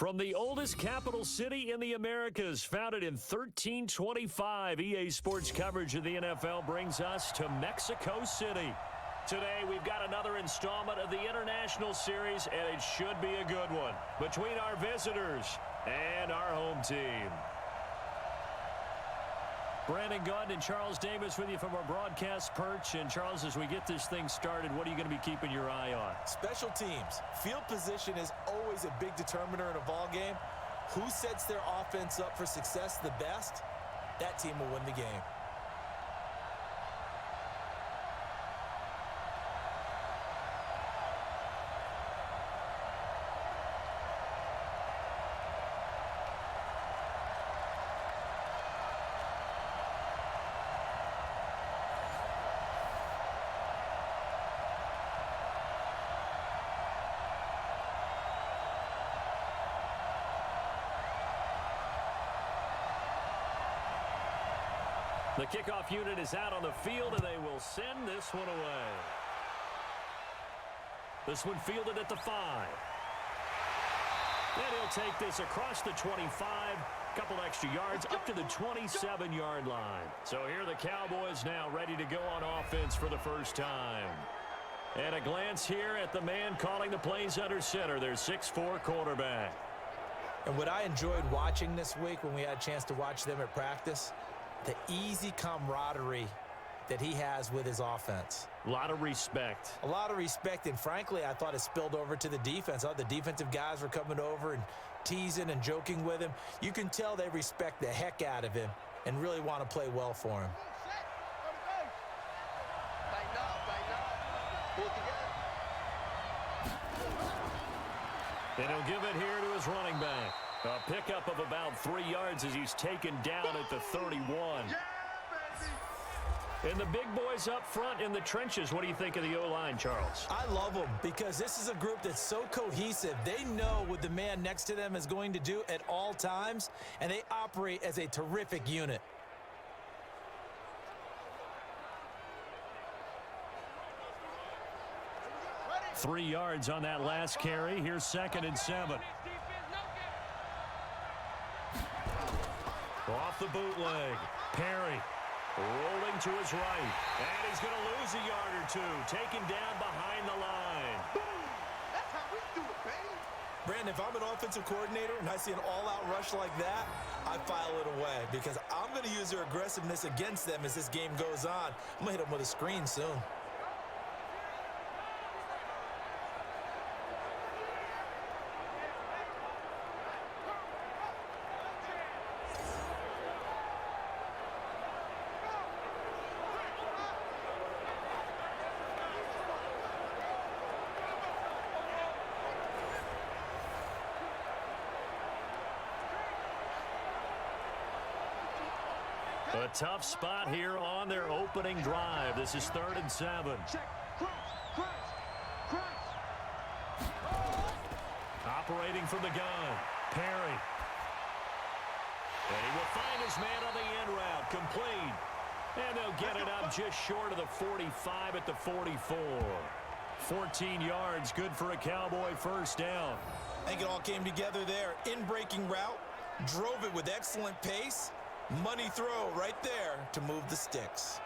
From the oldest capital city in the Americas, founded in 1325, EA Sports coverage of the NFL brings us to Mexico City. Today, we've got another installment of the International Series, and it should be a good one, between our visitors and our home team. Brandon Gaudin and Charles Davis with you from our broadcast perch. And, Charles, as we get this thing started, what are you going to be keeping your eye on? Special teams. Field position is always a big determiner in a ball game. Who sets their offense up for success the best, that team will win the game. The kickoff unit is out on the field, and they will send this one away. This one fielded at the 5. And he'll take this across the 25, a couple extra yards, up to the 27-yard line. So here the Cowboys now ready to go on offense for the first time. And a glance here at the man calling the plays under center, their 6'4" quarterback. And what I enjoyed watching this week when we had a chance to watch them at practice, the easy camaraderie that he has with his offense. A lot of respect. A lot of respect, and frankly, I thought it spilled over to the defense. The defensive guys were coming over and teasing and joking with him. You can tell they respect the heck out of him and really want to play well for him. And he'll give it here to his running back. A pickup of about 3 yards as he's taken down at the 31. And the big boys up front in the trenches. What do you think of the O-line, Charles? I love them because this is a group that's so cohesive. They know what the man next to them is going to do at all times, and they operate as a terrific unit. Three yards on that last carry. Here's 2nd and 7. Off the bootleg. Perry rolling to his right. And he's going to lose a yard or two. Taken down behind the line. Boom! That's how we do it, baby. Brandon, if I'm an offensive coordinator and I see an all-out rush like that, I file it away because I'm going to use their aggressiveness against them as this game goes on. I'm going to hit them with a screen soon. A tough spot here on their opening drive. This is 3rd and 7. Operating from the gun, Perry. And he will find his man on the end route, complete. And they'll get it up just short of the 45 at the 44. 14 yards, good for a Cowboy first down. I think it all came together there. In-breaking route, drove it with excellent pace. Money throw right there to move the sticks.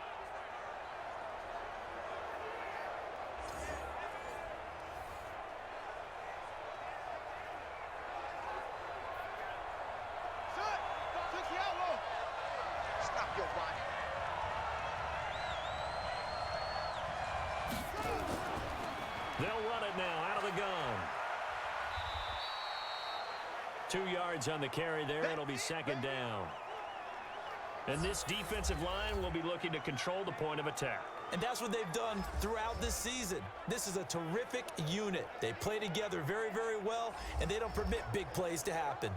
Stop your body. They'll run it now out of the gun. 2 yards on the carry there. It'll be 2nd down. And this defensive line will be looking to control the point of attack. And that's what they've done throughout this season. This is a terrific unit. They play together very, very well, and they don't permit big plays to happen.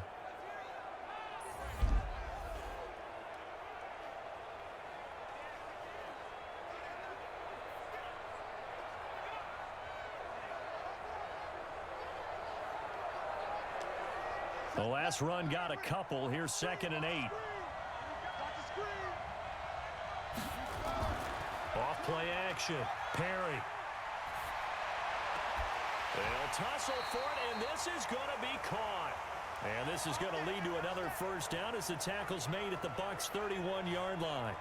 The last run got a couple. Here's 2nd and 8. Off play action. Perry. They'll tussle for it, and this is going to be caught. And this is going to lead to another first down as the tackle's made at the Bucs' 31-yard line.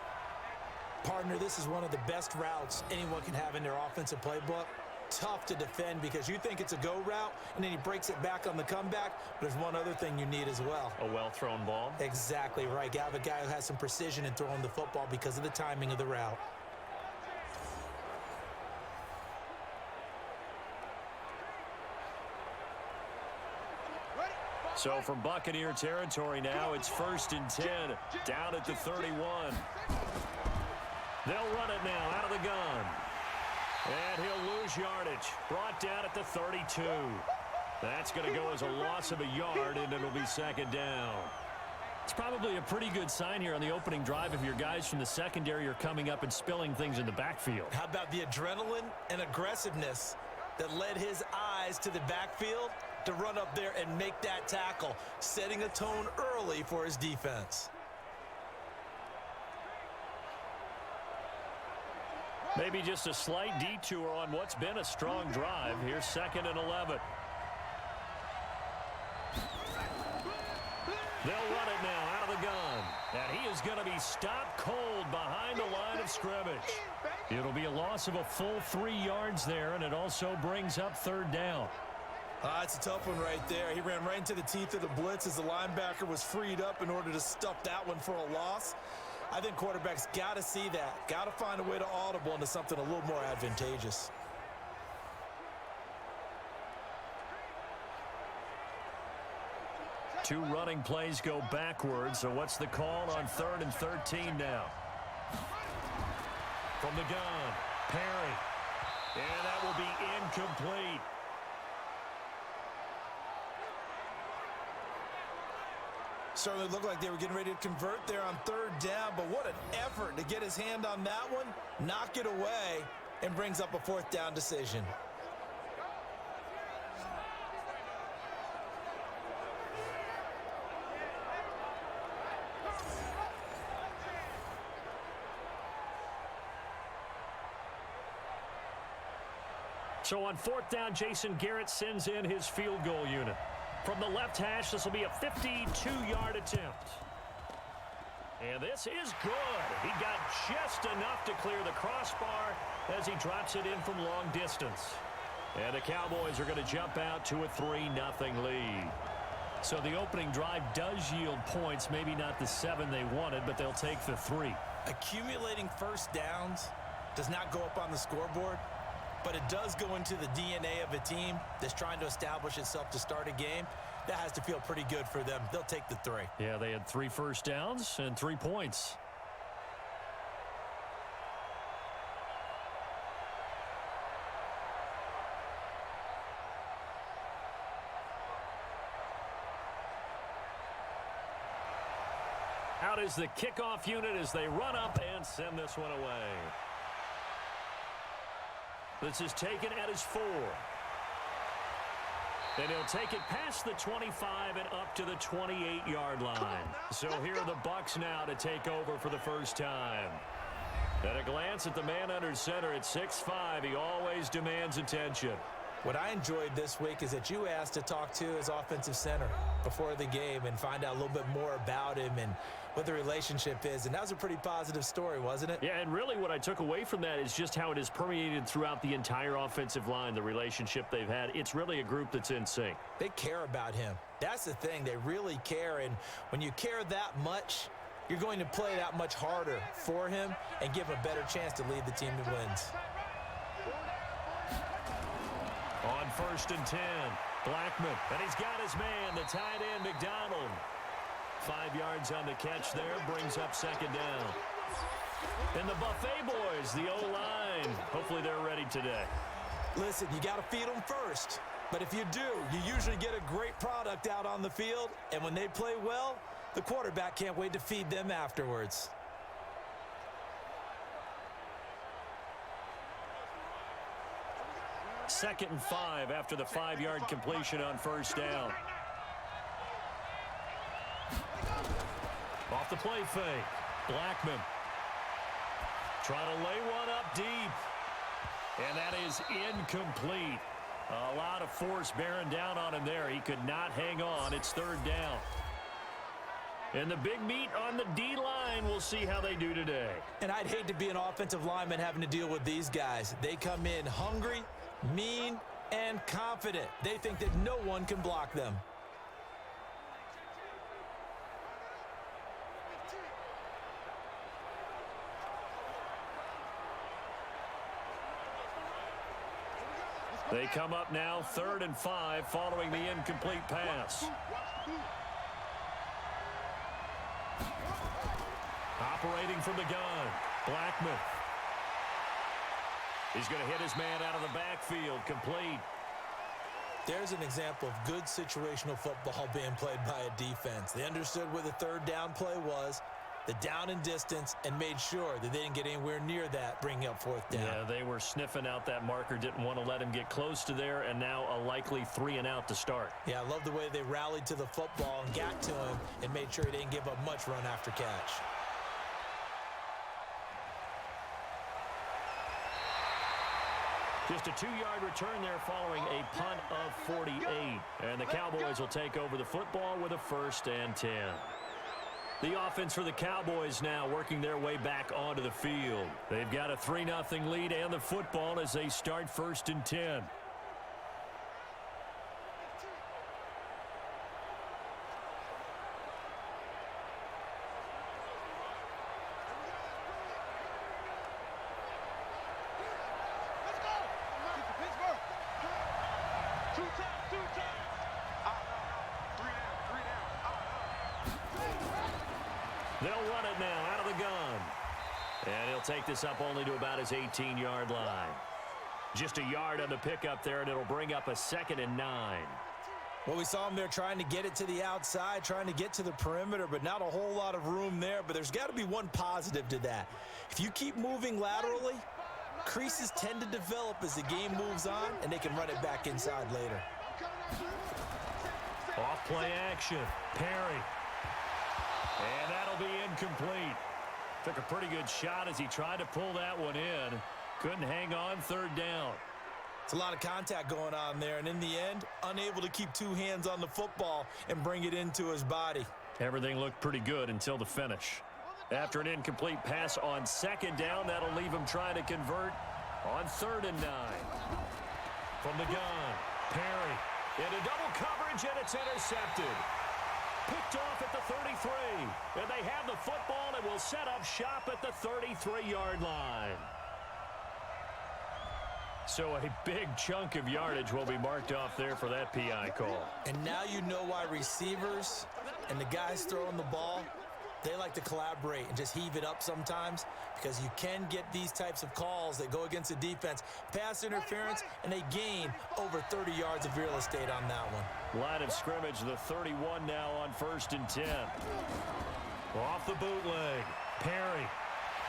Partner, this is one of the best routes anyone can have in their offensive playbook. Tough to defend because you think it's a go route, and then he breaks it back on the comeback. But there's one other thing you need as well. A well-thrown ball? Exactly right. You have a guy who has some precision in throwing the football because of the timing of the route. So from Buccaneer territory now, it's 1st and 10, down at the 31. They'll run it now out of the gun. And he'll lose yardage. Brought down at the 32. That's going to go as a loss of a yard, and it'll be 2nd down. It's probably a pretty good sign here on the opening drive if your guys from the secondary are coming up and spilling things in the backfield. How about the adrenaline and aggressiveness that led his eyes to the backfield to run up there and make that tackle, setting a tone early for his defense. Maybe just a slight detour on what's been a strong drive. Here's 2nd and 11. They'll run it now out of the gun. And he is going to be stopped cold behind the line of scrimmage. It'll be a loss of a full 3 yards there, and it also brings up 3rd down. It's a tough one right there. He ran right into the teeth of the blitz as the linebacker was freed up in order to stuff that one for a loss. I think quarterbacks got to see that. Got to find a way to audible into something a little more advantageous. Two running plays go backwards, so what's the call on 3rd and 13 now? From the gun, Perry. And that will be incomplete. Certainly looked like they were getting ready to convert there on 3rd down, but what an effort to get his hand on that one, knock it away, and brings up a 4th down decision. So on 4th down, Jason Garrett sends in his field goal unit. From the left hash, this will be a 52-yard attempt. And this is good. He got just enough to clear the crossbar as he drops it in from long distance. And the Cowboys are going to jump out to a 3-0 lead. So the opening drive does yield points, maybe not the 7 they wanted, but they'll take the 3. Accumulating first downs does not go up on the scoreboard, but it does go into the DNA of a team that's trying to establish itself to start a game. That has to feel pretty good for them. They'll take the 3. Yeah, they had 3 first downs and 3 points. Out is the kickoff unit as they run up and send this one away. This is taken at his 4. And he'll take it past the 25 and up to the 28-yard line. So here are the Bucs now to take over for the first time. At a glance at the man under center at 6'5", he always demands attention. What I enjoyed this week is that you asked to talk to his offensive center before the game and find out a little bit more about him and what the relationship is. And that was a pretty positive story, wasn't it? Yeah, and really what I took away from that is just how it is permeated throughout the entire offensive line, the relationship they've had. It's really a group that's in sync. They care about him. That's the thing. They really care. And when you care that much, you're going to play that much harder for him and give him a better chance to lead the team that wins. On 1st and 10, Blackman, and he's got his man, the tight end, McDonald. 5 yards on the catch there, brings up 2nd down. And the Buffet boys, the O-line, hopefully they're ready today. Listen, you got to feed them first. But if you do, you usually get a great product out on the field. And when they play well, the quarterback can't wait to feed them afterwards. Second and 5 after the 5-yard completion on 1st down. Off the play fake. Blackman. Trying to lay one up deep. And that is incomplete. A lot of force bearing down on him there. He could not hang on. It's third down. And the big meat on the D-line, we'll see how they do today. And I'd hate to be an offensive lineman having to deal with these guys. They come in hungry, mean, and confident. They think that no one can block them. They come up now 3rd and 5 following the incomplete pass. Operating from the gun, Blackman. He's going to hit his man out of the backfield, complete. There's an example of good situational football being played by a defense. They understood where the third down play was, the down and distance, and made sure that they didn't get anywhere near that, bringing up 4th down. Yeah, they were sniffing out that marker, didn't want to let him get close to there, and now a likely 3 and out to start. Yeah, I love the way they rallied to the football and got to him and made sure he didn't give up much run after catch. Just a 2-yard return there following a punt of 48. And the Cowboys will take over the football with a 1st and 10. The offense for the Cowboys now working their way back onto the field. They've got a 3-0 lead and the football as they start 1st and 10. They'll run it now out of the gun. And he'll take this up only to about his 18-yard line. Just a yard on the pickup there, and it'll bring up a 2nd and 9. Well, we saw him there trying to get it to the outside, trying to get to the perimeter, but not a whole lot of room there. But there's got to be one positive to that. If you keep moving laterally, creases tend to develop as the game moves on, and they can run it back inside later. Off play action. Perry. And that'll be incomplete. Took a pretty good shot as he tried to pull that one in. Couldn't hang on, 3rd down. It's a lot of contact going on there, and in the end, unable to keep 2 hands on the football and bring it into his body. Everything looked pretty good until the finish. After an incomplete pass on 2nd down, that'll leave him trying to convert on 3rd and 9. From the gun, Perry into double coverage, and it's intercepted. Picked off at the 33, and they have the football and will set up shop at the 33-yard line. So a big chunk of yardage will be marked off there for that PI call. And now you know why receivers and the guys throwing the ball, they like to collaborate and just heave it up sometimes, because you can get these types of calls that go against the defense, pass interference, and they gain over 30 yards of real estate on that one. Line of scrimmage, the 31 now on 1st and 10. Off the bootleg, Perry.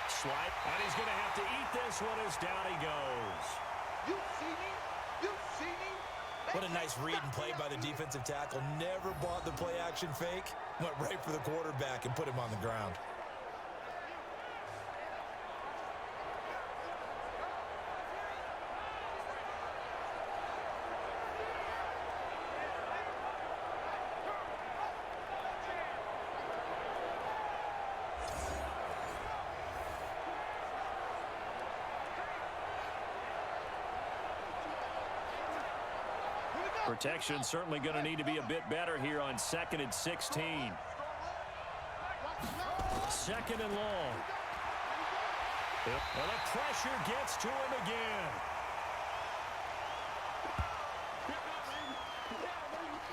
Slide, and he's going to have to eat this one as down he goes. You see me? You see me? What a nice read and play by the defensive tackle. Never bought the play action fake. Went right for the quarterback and put him on the ground. Protection certainly going to need to be a bit better here on 2nd and 16. 2nd and long. And the pressure gets to him again.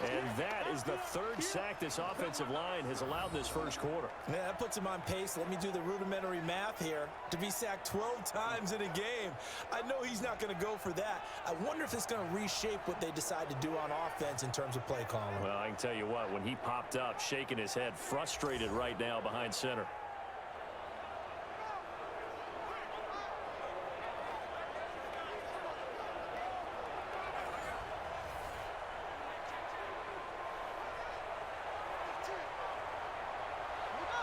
And that is the 3rd sack this offensive line has allowed this first quarter. Yeah, that puts him on pace. Let me do the rudimentary math here. To be sacked 12 times in a game, I know he's not going to go for that. I wonder if it's going to reshape what they decide to do on offense in terms of play calling. Well, I can tell you what, when he popped up, shaking his head, frustrated right now behind center.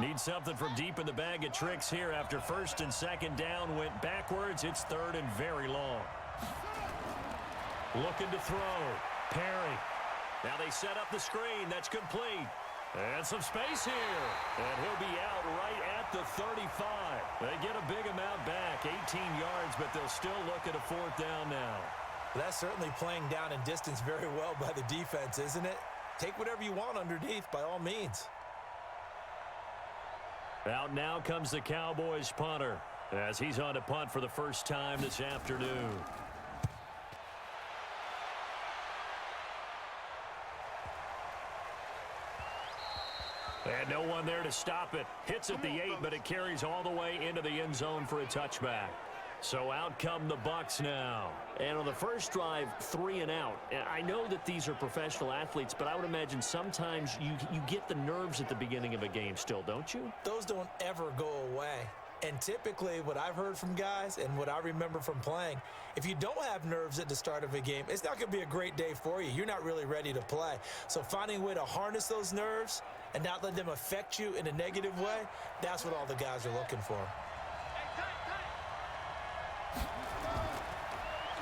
Need something from deep in the bag of tricks here after 1st and 2nd down went backwards. It's 3rd and very long. Looking to throw. Perry. Now they set up the screen. That's complete. And some space here. And he'll be out right at the 35. They get a big amount back, 18 yards, but they'll still look at a fourth down now. That's certainly playing down in distance very well by the defense, isn't it? Take whatever you want underneath, by all means. Out now comes the Cowboys punter as he's on to punt for the first time this afternoon. And no one there to stop it. Hits at the 8, but it carries all the way into the end zone for a touchback. So out come the Bucs now. And on the first drive, 3 and out. I know that these are professional athletes, but I would imagine sometimes you get the nerves at the beginning of a game still, don't you? Those don't ever go away. And typically what I've heard from guys and what I remember from playing, if you don't have nerves at the start of a game, it's not going to be a great day for you. You're not really ready to play. So finding a way to harness those nerves and not let them affect you in a negative way, that's what all the guys are looking for.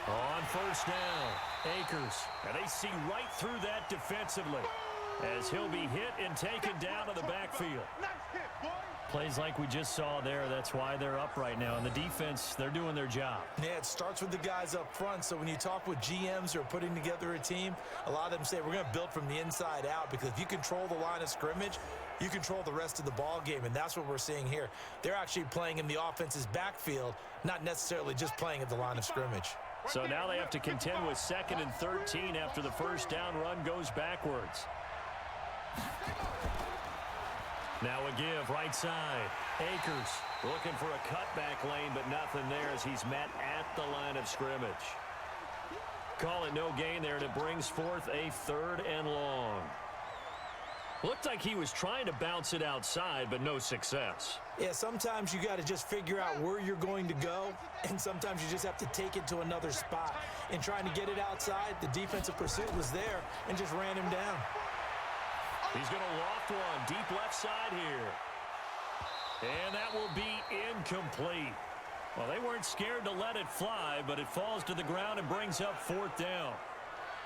On first down, Akers. And they see right through that defensively as he'll be hit and taken down to the backfield. Plays like we just saw there, that's why they're up right now. And the defense, they're doing their job. Yeah, it starts with the guys up front. So when you talk with GMs who are putting together a team, a lot of them say we're going to build from the inside out, because if you control the line of scrimmage, you control the rest of the ball game, and that's what we're seeing here. They're actually playing in the offense's backfield, not necessarily just playing at the line of scrimmage. So now they have to contend with 2nd and 13 after the first down run goes backwards. Now a give right side. Akers looking for a cutback lane, but nothing there as he's met at the line of scrimmage. Call it no gain there, and it brings forth a 3rd and long. Looked like he was trying to bounce it outside, but no success. Yeah, sometimes you got to just figure out where you're going to go, and sometimes you just have to take it to another spot. In trying to get it outside, the defensive pursuit was there and just ran him down. He's going to loft one deep left side here. And that will be incomplete. Well, they weren't scared to let it fly, but it falls to the ground and brings up 4th down.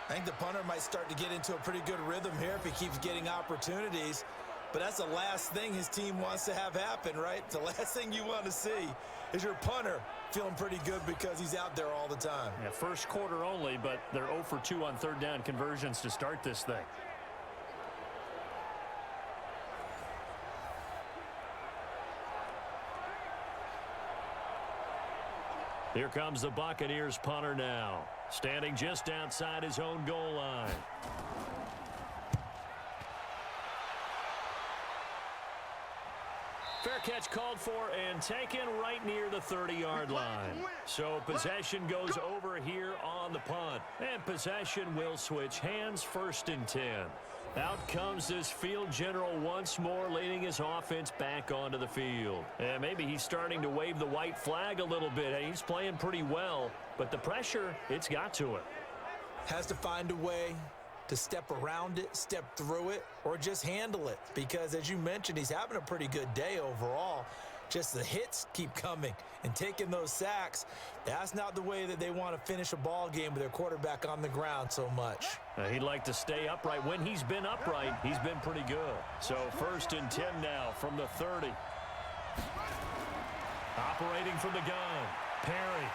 I think the punter might start to get into a pretty good rhythm here if he keeps getting opportunities. But that's the last thing his team wants to have happen, right? The last thing you want to see is your punter feeling pretty good because he's out there all the time. Yeah, first quarter only, but they're 0 for 2 on 3rd down conversions to start this thing. Here comes the Buccaneers punter now, standing just outside his own goal line. Fair catch called for and taken right near the 30-yard line. So possession goes over here on the punt. And possession will switch hands, 1st and 10. Out comes this field general once more, leading his offense back onto the field. And maybe he's starting to wave the white flag a little bit. He's playing pretty well, but the pressure, it's got to it. Has to find a way to step around it, step through it, or just handle it. Because as you mentioned, he's having a pretty good day overall. Just the hits keep coming and taking those sacks. That's not the way that they want to finish a ball game with their quarterback on the ground so much. He'd like to stay upright. When he's been upright, he's been pretty good. So 1st and 10 now from the 30. Operating from the gun. Perry.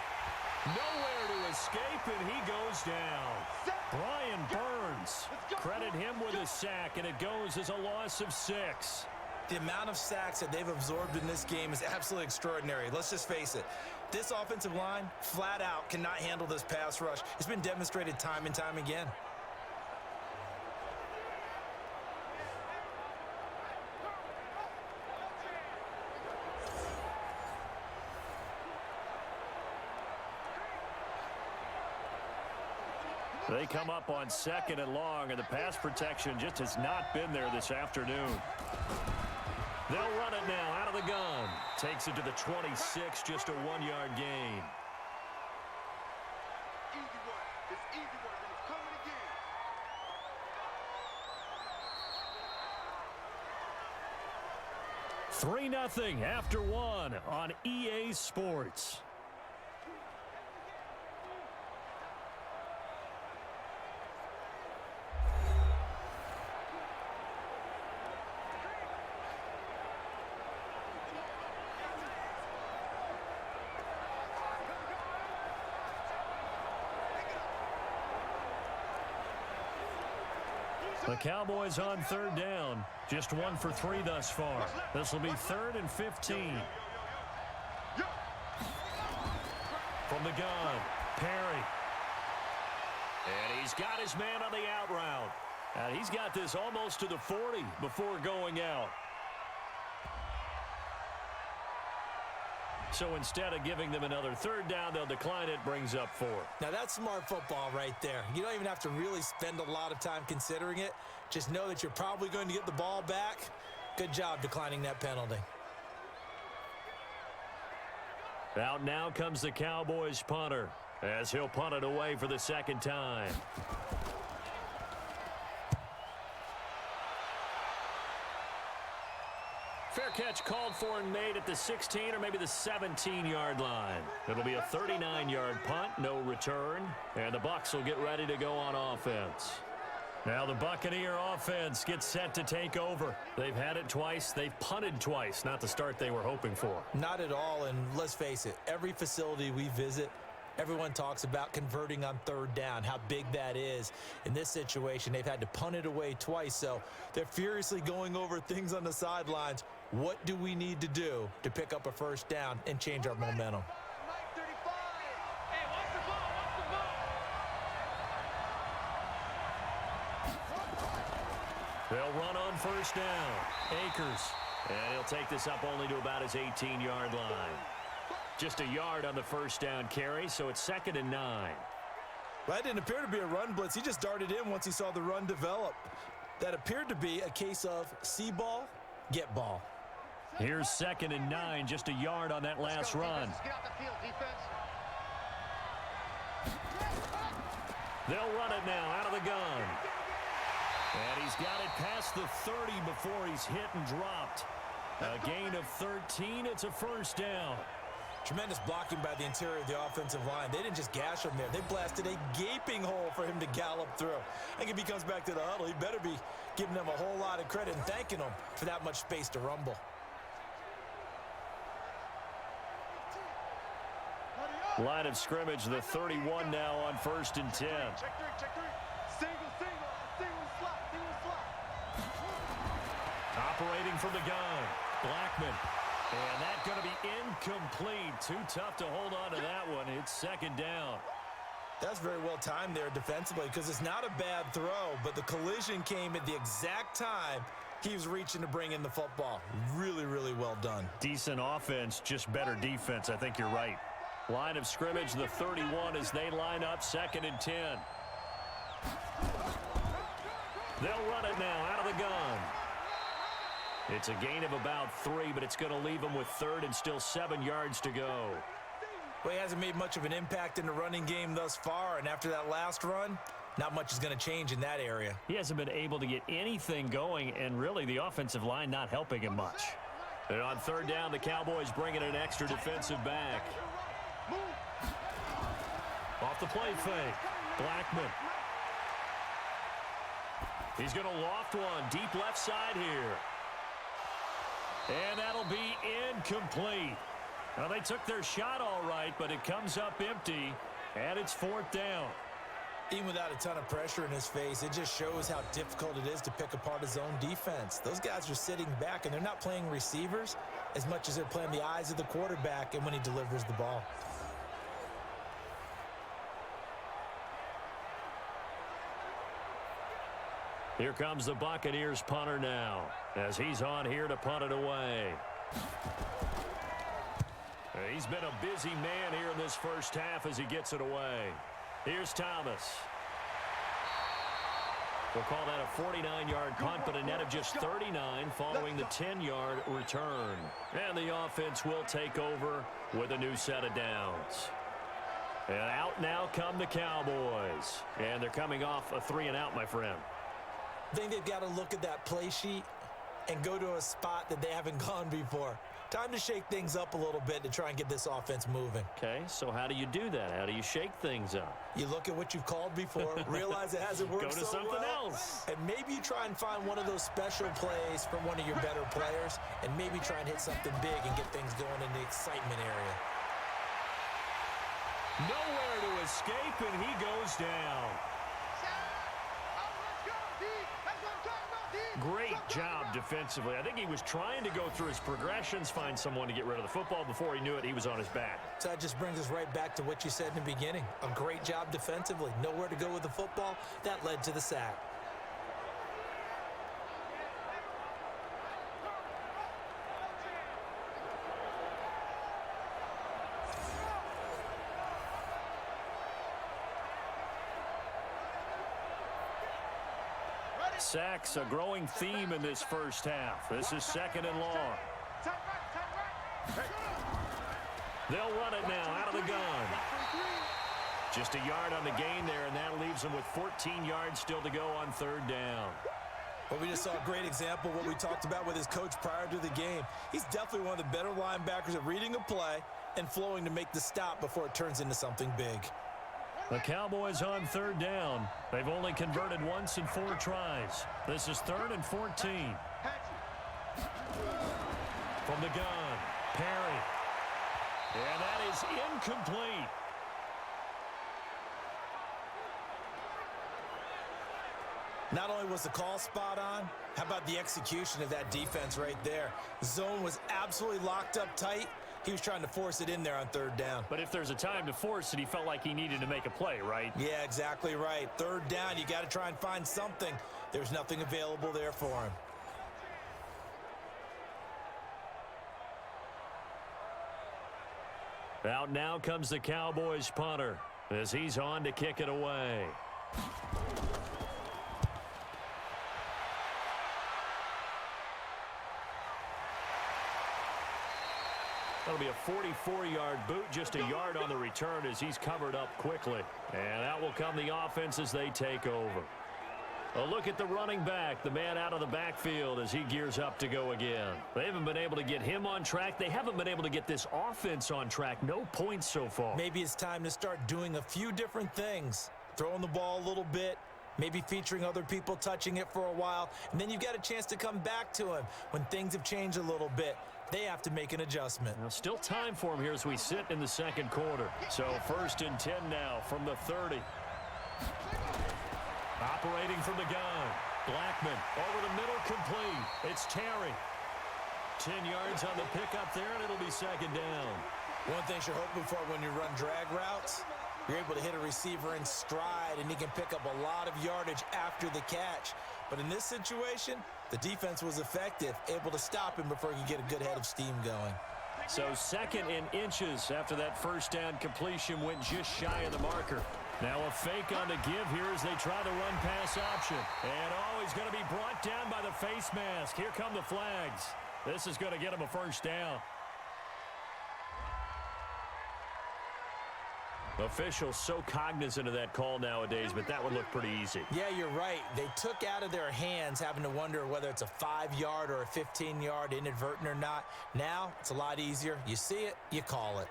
Nowhere to escape, and he goes down. Brian Burns. Credit him with a sack, and it goes as a loss of 6. The amount of sacks that they've absorbed in this game is absolutely extraordinary. Let's just face it. This offensive line, flat out, cannot handle this pass rush. It's been demonstrated time and time again. They come up on 2nd and long, and the pass protection just has not been there this afternoon. They'll run it now out of the gun. Takes it to the 26, just a 1-yard gain. Easy work. It's easy work, and it's coming again. 3-0 after 1 on EA Sports. The Cowboys on third down. Just 1 for 3 thus far. This will be 3rd and 15. From the gun, Perry. And he's got his man on the out route. And he's got this almost to the 40 before going out. So instead of giving them another third down, they'll decline it, brings up 4. Now, that's smart football right there. You don't even have to really spend a lot of time considering it. Just know that you're probably going to get the ball back. Good job declining that penalty. Out now comes the Cowboys punter as he'll punt it away for the second time. Fair catch called for and made at the 16 or maybe the 17-yard line. It'll be a 39-yard punt, no return, and the Bucs will get ready to go on offense. Now the Buccaneer offense gets set to take over. They've had it twice. They've punted twice. Not the start they were hoping for. Not at all, and let's face it, every facility we visit, everyone talks about converting on third down, how big that is. In this situation, they've had to punt it away twice, so they're furiously going over things on the sidelines. What do we need to do to pick up a first down and change our momentum? They'll run on first down. Akers. And he'll take this up only to about his 18-yard line. Just a yard on the first down carry, so it's 2nd and 9. Well, that didn't appear to be a run blitz. He just darted in once he saw the run develop. That appeared to be a case of see ball, get ball. Here's 2nd and 9, just a yard on that last run. Get out the field, defense. They'll run it now out of the gun. And he's got it past the 30 before he's hit and dropped. A gain of 13. It's a first down. Tremendous blocking by the interior of the offensive line. They didn't just gash him there. They blasted a gaping hole for him to gallop through. I think if he comes back to the huddle, he better be giving them a whole lot of credit and thanking them for that much space to rumble. Line of scrimmage, the 31 now on 1st and 10. Check three. Single slot. Operating from the gun. Blackman. And that's going to be incomplete. Too tough to hold on to that one. It's 2nd down. That's very well timed there defensively because it's not a bad throw, but the collision came at the exact time he was reaching to bring in the football. Really, really well done. Decent offense, just better defense. I think you're right. Line of scrimmage, the 31 as they line up 2nd and 10. They'll run it now out of the gun. It's a gain of about 3, but it's going to leave them with 3rd and still 7 yards to go. Well, he hasn't made much of an impact in the running game thus far, and after that last run, not much is going to change in that area. He hasn't been able to get anything going, and really the offensive line not helping him much. And on 3rd down, the Cowboys bringing an extra defensive back. Off the play fake. Blackman. He's going to loft one deep left side here. And that'll be incomplete. Now, they took their shot all right, but it comes up empty, and it's 4th down. Even without a ton of pressure in his face, it just shows how difficult it is to pick apart his own defense. Those guys are sitting back, and they're not playing receivers as much as they're playing the eyes of the quarterback and when he delivers the ball. Here comes the Buccaneers punter now as he's on here to punt it away. He's been a busy man here in this first half as he gets it away. Here's Thomas. We'll call that a 49-yard punt, but a net of just 39 following the 10-yard return. And the offense will take over with a new set of downs. And out now come the Cowboys. And they're coming off a 3-and-out, my friend. I think they've got to look at that play sheet and go to a spot that they haven't gone before. Time to shake things up a little bit to try and get this offense moving. Okay, so how do you do that? How do you shake things up? You look at what you've called before, realize it hasn't worked Go to so something well, else. and maybe you try and find one of those special plays from one of your better players, and maybe try and hit something big and get things going in the excitement area. Nowhere to escape, and he goes down. Let's go, D. Let's go. Great job defensively. I think he was trying to go through his progressions, find someone to get rid of the football. Before he knew it, he was on his back. So that just brings us right back to what you said in the beginning. A great job defensively. Nowhere to go with the football. That led to the sack. Sacks, a growing theme in this first half. This is second and long. They'll run it now out of the gun. Just a yard on the gain there, and that leaves them with 14 yards still to go on third down. Well, we just saw a great example of what we talked about with his coach prior to the game. He's definitely one of the better linebackers at reading a play and flowing to make the stop before it turns into something big. The Cowboys on third down. They've only converted once in 4 tries. This is 3rd and 14. From the gun, Perry. And that is incomplete. Not only was the call spot on, how about the execution of that defense right there? Zone was absolutely locked up tight. He was trying to force it in there on third down. But if there's a time to force it, he felt like he needed to make a play, right? Yeah, exactly right. Third down, you got to try and find something. There's nothing available there for him. Out now comes the Cowboys punter as he's on to kick it away. That'll be a 44-yard boot, just a yard on the return as he's covered up quickly. And out will come the offense as they take over. A look at the running back, the man out of the backfield as he gears up to go again. They haven't been able to get him on track. They haven't been able to get this offense on track. No points so far. Maybe it's time to start doing a few different things. Throwing the ball a little bit, maybe featuring other people touching it for a while, and then you've got a chance to come back to him when things have changed a little bit. They have to make an adjustment. Now, still time for him here as we sit in the second quarter. So 1st and 10 now from the 30. Operating from the gun. Blackman over the middle, complete. It's Terry. 10 yards on the pickup there, and it'll be second down. One thing you're hoping for when you run drag routes, you're able to hit a receiver in stride, and he can pick up a lot of yardage after the catch. But in this situation, the defense was effective, able to stop him before he could get a good head of steam going. So 2nd and inches after that first down completion went just shy of the marker. Now a fake on the give here as they try the run pass option. And he's going to be brought down by the face mask. Here come the flags. This is going to get him a first down. Officials so cognizant of that call nowadays, but that would look pretty easy. Yeah, you're right. They took out of their hands having to wonder whether it's a 5-yard or a 15-yard inadvertent or not. Now, it's a lot easier. You see it, you call it.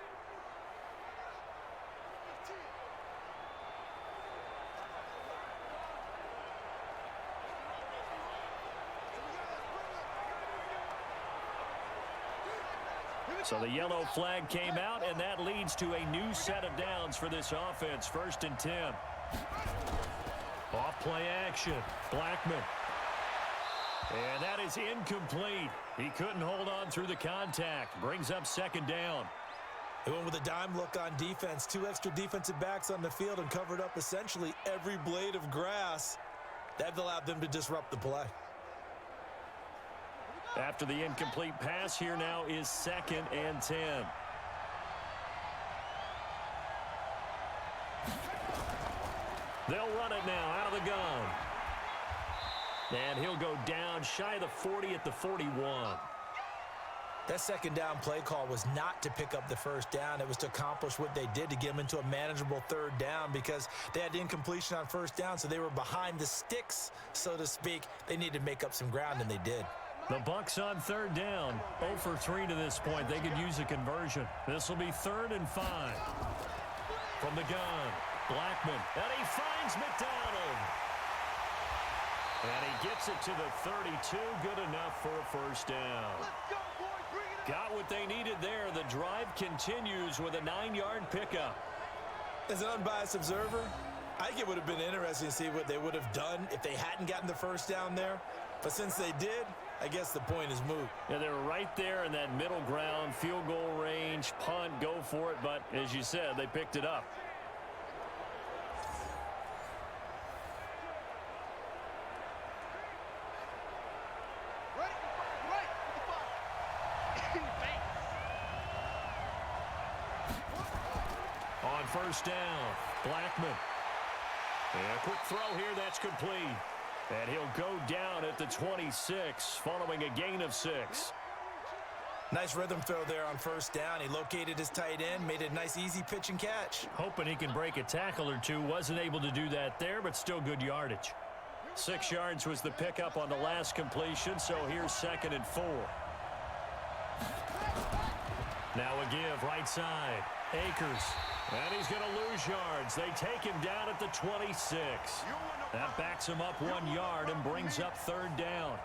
So the yellow flag came out, and that leads to a new set of downs for this offense. 1st and 10. Off play action. Blackman. And that is incomplete. He couldn't hold on through the contact. Brings up second down. They went with a dime look on defense. 2 extra defensive backs on the field and covered up essentially every blade of grass. That allowed them to disrupt the play. After the incomplete pass, here now is 2nd and 10. They'll run it now out of the gun. And he'll go down shy of the 40 at the 41. That second down play call was not to pick up the first down. It was to accomplish what they did to get them into a manageable third down because they had incompletion on first down, so they were behind the sticks, so to speak. They needed to make up some ground, and they did. The Bucs on third down. 0 for 3 to this point. They could use a conversion. This will be 3rd and 5. From the gun, Blackman. And he finds McDonald. And he gets it to the 32. Good enough for a first down. Got what they needed there. The drive continues with a 9-yard pickup. As an unbiased observer, I think it would have been interesting to see what they would have done if they hadn't gotten the first down there. But since they did, I guess the point is moot. Yeah, they were right there in that middle ground, field goal range, punt, go for it. But as you said, they picked it up. On first down, Blackman. And a quick throw here, that's complete. And he'll go down at the 26, following a gain of 6. Nice rhythm throw there on first down. He located his tight end, made a nice easy pitch and catch. Hoping he can break a tackle or two. Wasn't able to do that there, but still good yardage. 6 yards was the pickup on the last completion, so here's 2nd and 4. Now a give, right side. Akers. And he's going to lose yards. They take him down at the 26. That backs him up 1 yard and brings up 3rd down.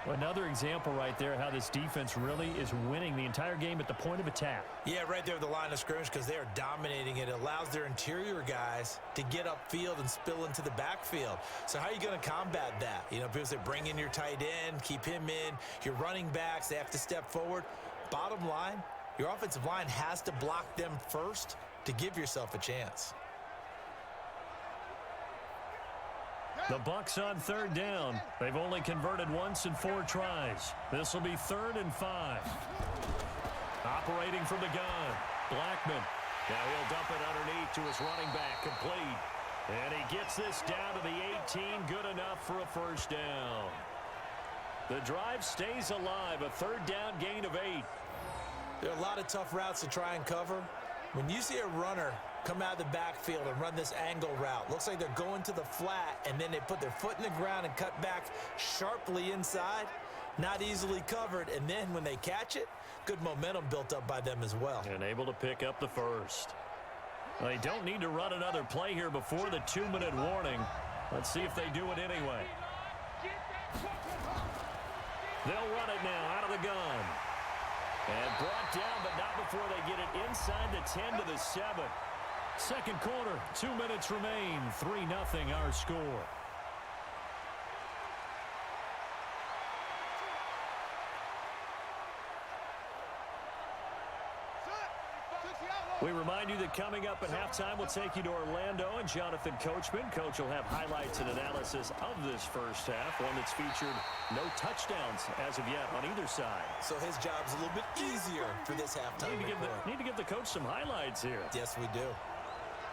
Another example right there how this defense really is winning the entire game at the point of attack. Yeah, right there at the line of scrimmage because they are dominating it. It allows their interior guys to get upfield and spill into the backfield. So how are you going to combat that? You know, people say bring in your tight end, keep him in. Your running backs, they have to step forward. Bottom line, your offensive line has to block them first to give yourself a chance. The Bucs on 3rd down. They've only converted once in 4 tries. This will be 3rd and 5. Operating from the gun, Blackman. Now he'll dump it underneath to his running back, complete. And he gets this down to the 18, good enough for a first down. The drive stays alive, a 3rd down gain of 8. There are a lot of tough routes to try and cover. When you see a runner come out of the backfield and run this angle route, looks like they're going to the flat, and then they put their foot in the ground and cut back sharply inside, not easily covered. And then when they catch it, good momentum built up by them as well. And able to pick up the first. They don't need to run another play here before the 2-minute warning. Let's see if they do it anyway. They'll run it now out of the gun. And brought down, but not before they get it inside the 10 to the 7. Second quarter, 2 minutes remain. 3-0 our score. We remind you that coming up at halftime, we'll take you to Orlando and Jonathan Coachman. Coach will have highlights and analysis of this first half, one that's featured no touchdowns as of yet on either side. So his job's a little bit easier for this halftime report. Need to give the coach some highlights here. Yes, we do.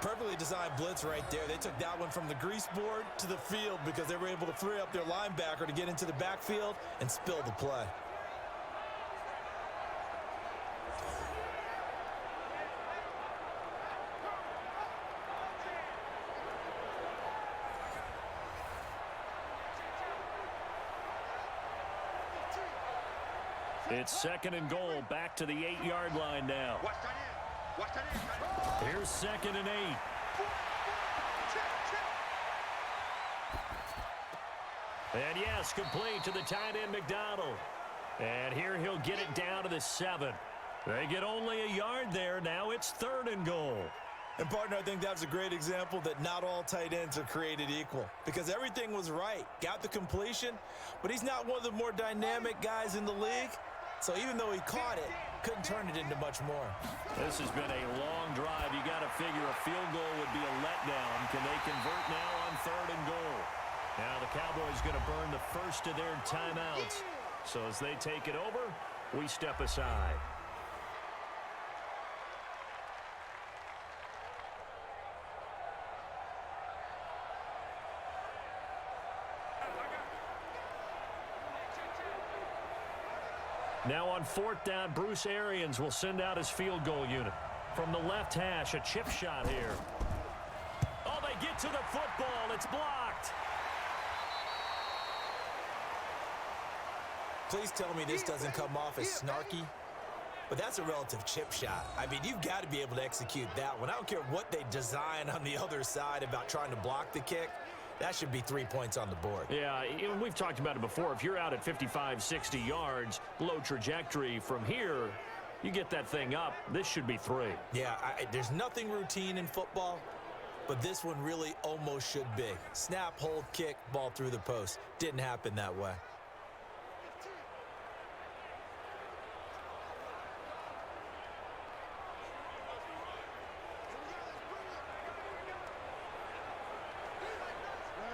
Perfectly designed blitz right there. They took that one from the grease board to the field because they were able to free up their linebacker to get into the backfield and spill the play. It's 2nd and goal, back to the 8-yard line now. Here's 2nd and 8. And yes, complete to the tight end McDonald. And here he'll get it down to the 7. They get only a yard there. Now it's 3rd and goal. And, partner, I think that was a great example that not all tight ends are created equal because everything was right. Got the completion, but he's not one of the more dynamic guys in the league. So even though he caught it, couldn't turn it into much more. This has been a long drive. You got to figure a field goal would be a letdown. Can they convert now on 3rd and goal? Now the Cowboys going to burn the first of their timeouts. So as they take it over, we step aside. Now on 4th down, Bruce Arians will send out his field goal unit. From the left hash, a chip shot here. Oh, they get to the football. It's blocked. Please tell me this doesn't come off as snarky, but that's a relative chip shot. I mean, you've got to be able to execute that one. I don't care what they design on the other side about trying to block the kick. That should be 3 points on the board. Yeah, we've talked about it before. If you're out at 55, 60 yards, low trajectory from here, you get that thing up. This should be 3. Yeah, there's nothing routine in football, but this one really almost should be. Snap, hold, kick, ball through the post. Didn't happen that way.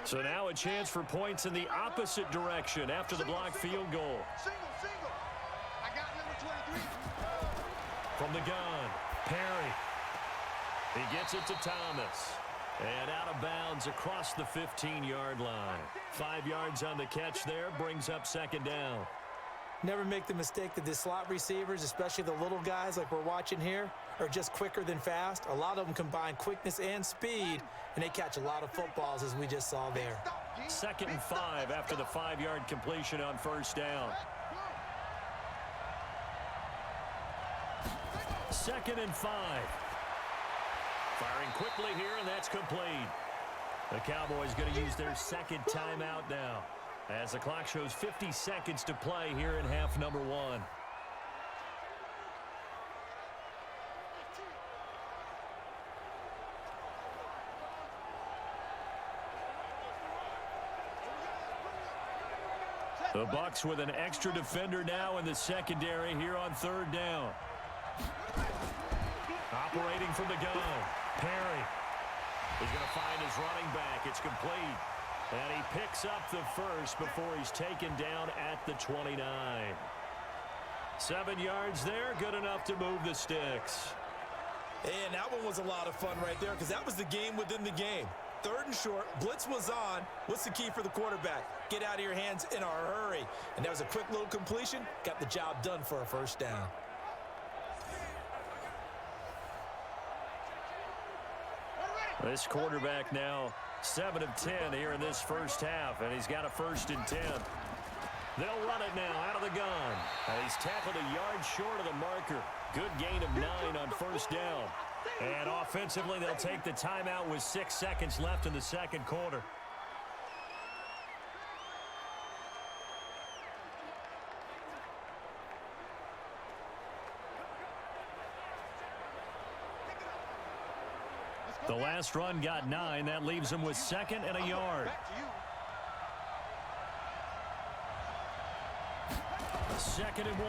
So now a chance for points in the opposite direction after the blocked field goal. Single. I got number 23. From the gun, Perry. He gets it to Thomas. And out of bounds across the 15-yard line. 5 yards on the catch there, brings up second down. Never make the mistake that the slot receivers, especially the little guys like we're watching here, are just quicker than fast. A lot of them combine quickness and speed, and they catch a lot of footballs, as we just saw there. 2nd and 5 after the 5-yard completion on first down. 2nd and 5. Firing quickly here, and that's complete. The Cowboys going to use their second timeout now, as the clock shows 50 seconds to play here in half number 1. The Bucs with an extra defender now in the secondary here on third down. Operating from the gun, Perry. He's going to find his running back. It's complete. And he picks up the first before he's taken down at the 29. 7 yards there, good enough to move the sticks. And that one was a lot of fun right there because that was the game within the game. 3rd and short, blitz was on. What's the key for the quarterback? Get out of your hands in a hurry. And that was a quick little completion. Got the job done for a first down. This quarterback now 7 of 10 here in this first half, and he's got a 1st and 10. They'll run it now out of the gun. And he's tackled a yard short of the marker. Good gain of 9 on first down. And offensively, they'll take the timeout with 6 seconds left in the second quarter. The last run got 9. That leaves them with 2nd and a yard. 2nd and 1.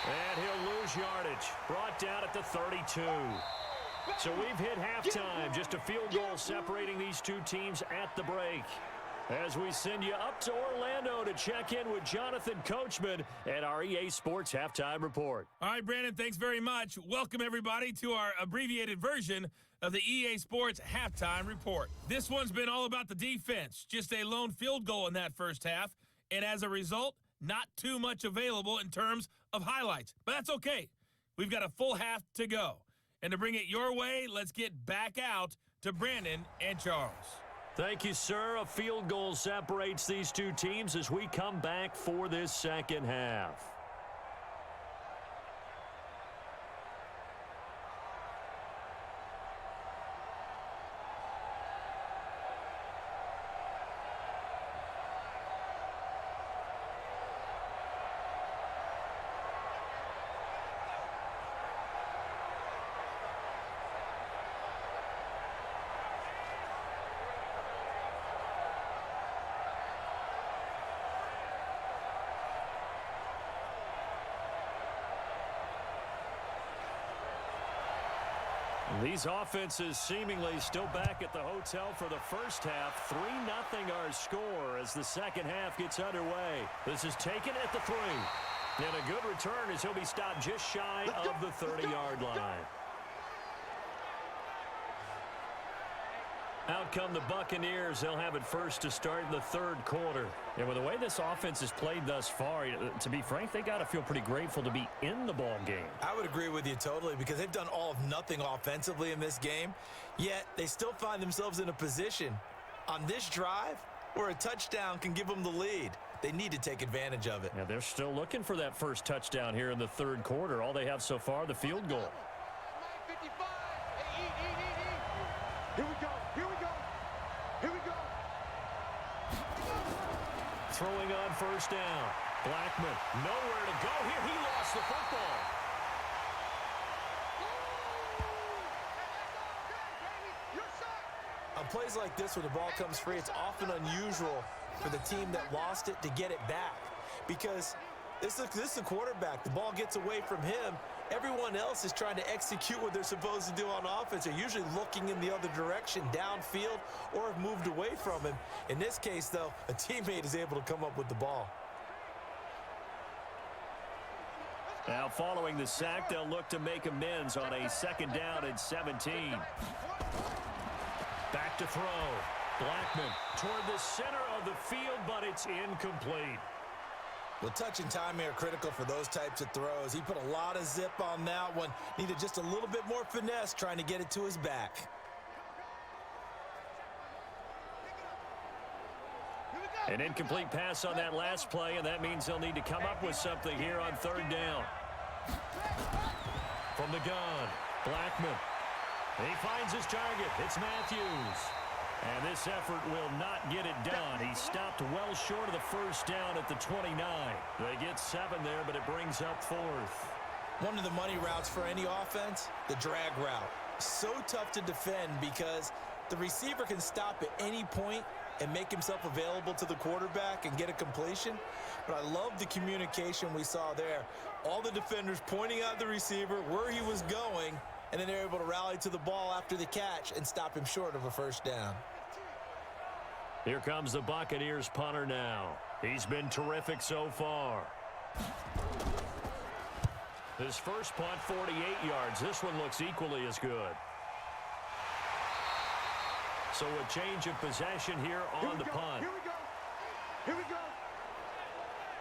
And he'll lose yardage. Brought down at the 32. So we've hit halftime. Just a field goal separating these two teams at the break. As we send you up to Orlando to check in with Jonathan Coachman at our EA Sports Halftime Report. All right, Brandon, thanks very much. Welcome, everybody, to our abbreviated version of the EA Sports Halftime Report. This one's been all about the defense. Just a lone field goal in that first half. And as a result, not too much available in terms of highlights. But that's okay. We've got a full half to go. And to bring it your way, let's get back out to Brandon and Charles. Thank you, sir. A field goal separates these two teams as we come back for this second half. These offenses seemingly still back at the hotel for the first half. 3-0 our score as the second half gets underway. This is taken at the 3. And a good return as he'll be stopped just shy of the 30-yard line. Out come the Buccaneers. They'll have it first to start the third quarter. And with the way this offense has played thus far, to be frank, they got to feel pretty grateful to be in the ball game. I would agree with you totally because they've done all of nothing offensively in this game, yet they still find themselves in a position on this drive where a touchdown can give them the lead. They need to take advantage of it. Yeah, they're still looking for that first touchdown here in the third quarter. All they have so far, the field goal. 55. Here we go. Here we go. Here we go. Throwing on first down. Blackman, nowhere to go here. He lost the football. On plays like this where the ball comes free, it's often unusual for the team that lost it to get it back because this is the quarterback. The ball gets away from him, Everyone else is trying to execute what they're supposed to do on offense. They're usually looking in the other direction, downfield, or have moved away from him. In this case, though, a teammate is able to come up with the ball. Now following the sack, they'll look to make amends on a 2nd down and 17. Back to throw. Blackman toward the center of the field, but it's incomplete. Well, touch and timing are critical for those types of throws. He put a lot of zip on that one. Needed just a little bit more finesse trying to get it to his back. An incomplete pass on that last play, and that means they'll need to come up with something here on 3rd down. From the gun, Blackman. He finds his target. It's Matthews. And this effort will not get it done. He stopped well short of the 1st down at the 29. They get 7 there, but it brings up 4th. One of the money routes for any offense, the drag route. So tough to defend because the receiver can stop at any point and make himself available to the quarterback and get a completion. But I love the communication we saw there. All the defenders pointing out the receiver, where he was going, and then they're able to rally to the ball after the catch and stop him short of a 1st down. Here comes the Buccaneers punter now. He's been terrific so far. His first punt, 48 yards. This one looks equally as good. So a change of possession here on the punt. Here we go. Here we go.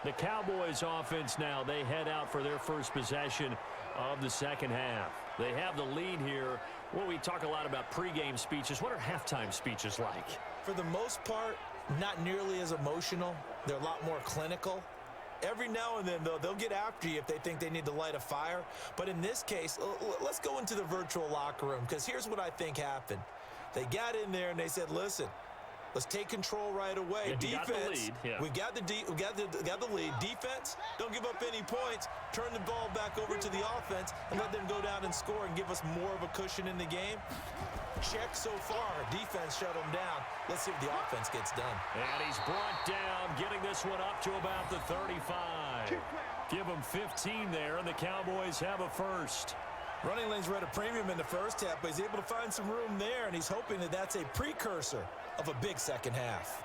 The Cowboys offense now, they head out for their first possession of the 2nd half. They have the lead here. Well, we talk a lot about pregame speeches. What are halftime speeches like? For the most part, not nearly as emotional. They're a lot more clinical. Every now and then, though, they'll get after you if they think they need to light a fire. But in this case, let's go into the virtual locker room, because here's what I think happened. They got in there and they said, listen, let's take control right away. Yeah, defense, yeah. we got the lead. Defense, don't give up any points. Turn the ball back over to the offense and let them go down and score and give us more of a cushion in the game. Check so far. Defense shut them down. Let's see if the offense gets done. And he's brought down, getting this one up to about the 35. Give him 15 there, and the Cowboys have a first. Running lanes were at a premium in the 1st half, but he's able to find some room there, and he's hoping that that's a precursor of a big 2nd half.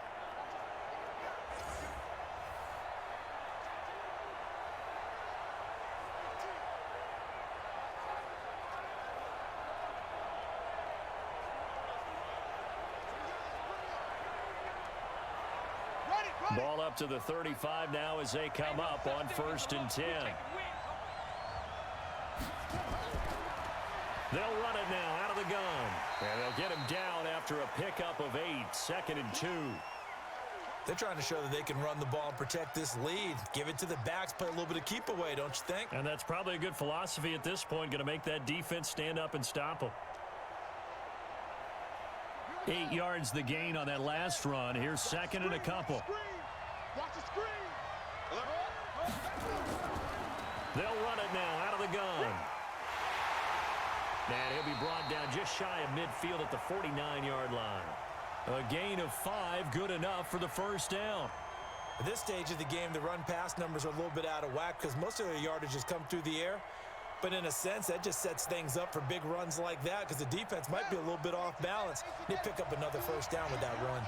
Ball up to the 35 now as they come up on 1st and 10. They'll run it now out of the gun. And they'll get him down after a pickup of 8, 2nd and 2. They're trying to show that they can run the ball and protect this lead. Give it to the backs, play a little bit of keep away, don't you think? And that's probably a good philosophy at this point, going to make that defense stand up and stop them. 8 yards the gain on that last run. Here's 2nd and a couple. Watch the screen. They'll run it now out of the gun. And he'll be brought down just shy of midfield at the 49-yard line. A gain of 5, good enough for the 1st down. At this stage of the game, the run-pass numbers are a little bit out of whack because most of their yardage has come through the air. But in a sense, that just sets things up for big runs like that because the defense might be a little bit off balance. They pick up another 1st down with that run.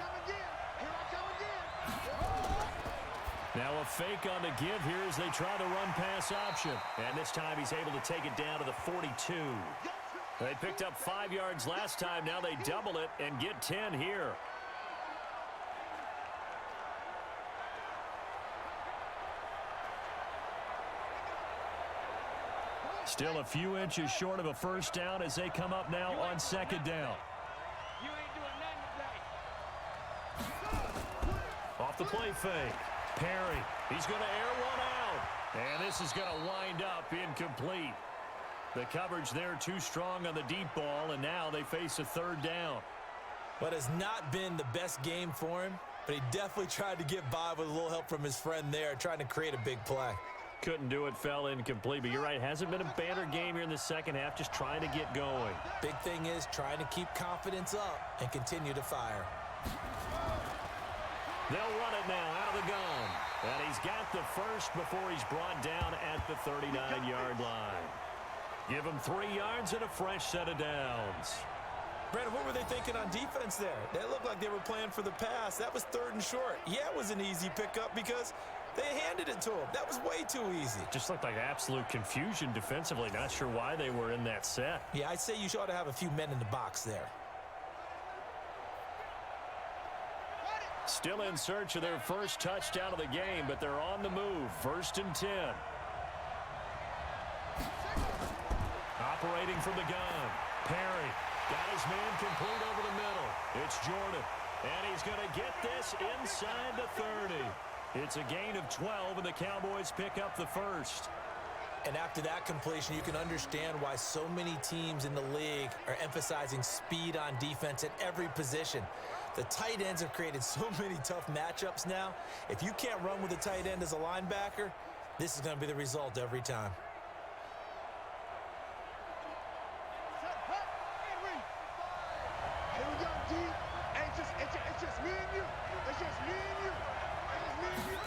Now a fake on the give here as they try the run-pass option. And this time he's able to take it down to the 42. They picked up 5 yards last time. Now they double it and get 10 here. Still a few inches short of a 1st down as they come up now on 2nd down. You ain't doing nothing today. Off the play fake. Perry, he's going to air one out. And this is going to wind up incomplete. The coverage there too strong on the deep ball, and now they face a 3rd down. But has not been the best game for him, but he definitely tried to get by with a little help from his friend there, trying to create a big play. Couldn't do it, fell incomplete, but you're right, hasn't been a banner game here in the 2nd half, just trying to get going. Big thing is trying to keep confidence up and continue to fire. They'll run it now out of the gun. And he's got the first before he's brought down at the 39-yard line. Give him 3 yards and a fresh set of downs. Brandon, what were they thinking on defense there? They looked like they were playing for the pass. That was 3rd and short. Yeah, it was an easy pickup because they handed it to him. That was way too easy. Just looked like absolute confusion defensively. Not sure why they were in that set. Yeah, I'd say you ought to have a few men in the box there. Still in search of their first touchdown of the game, but they're on the move. 1st and 10. Operating from the gun. Perry got his man complete over the middle. It's Jordan, and he's going to get this inside the 30. It's a gain of 12, and the Cowboys pick up the first. And after that completion, you can understand why so many teams in the league are emphasizing speed on defense at every position. The tight ends have created so many tough matchups now. If you can't run with a tight end as a linebacker, this is going to be the result every time. Here we go, D. Hey, it's just me and you. It's just me and you. It's me and you.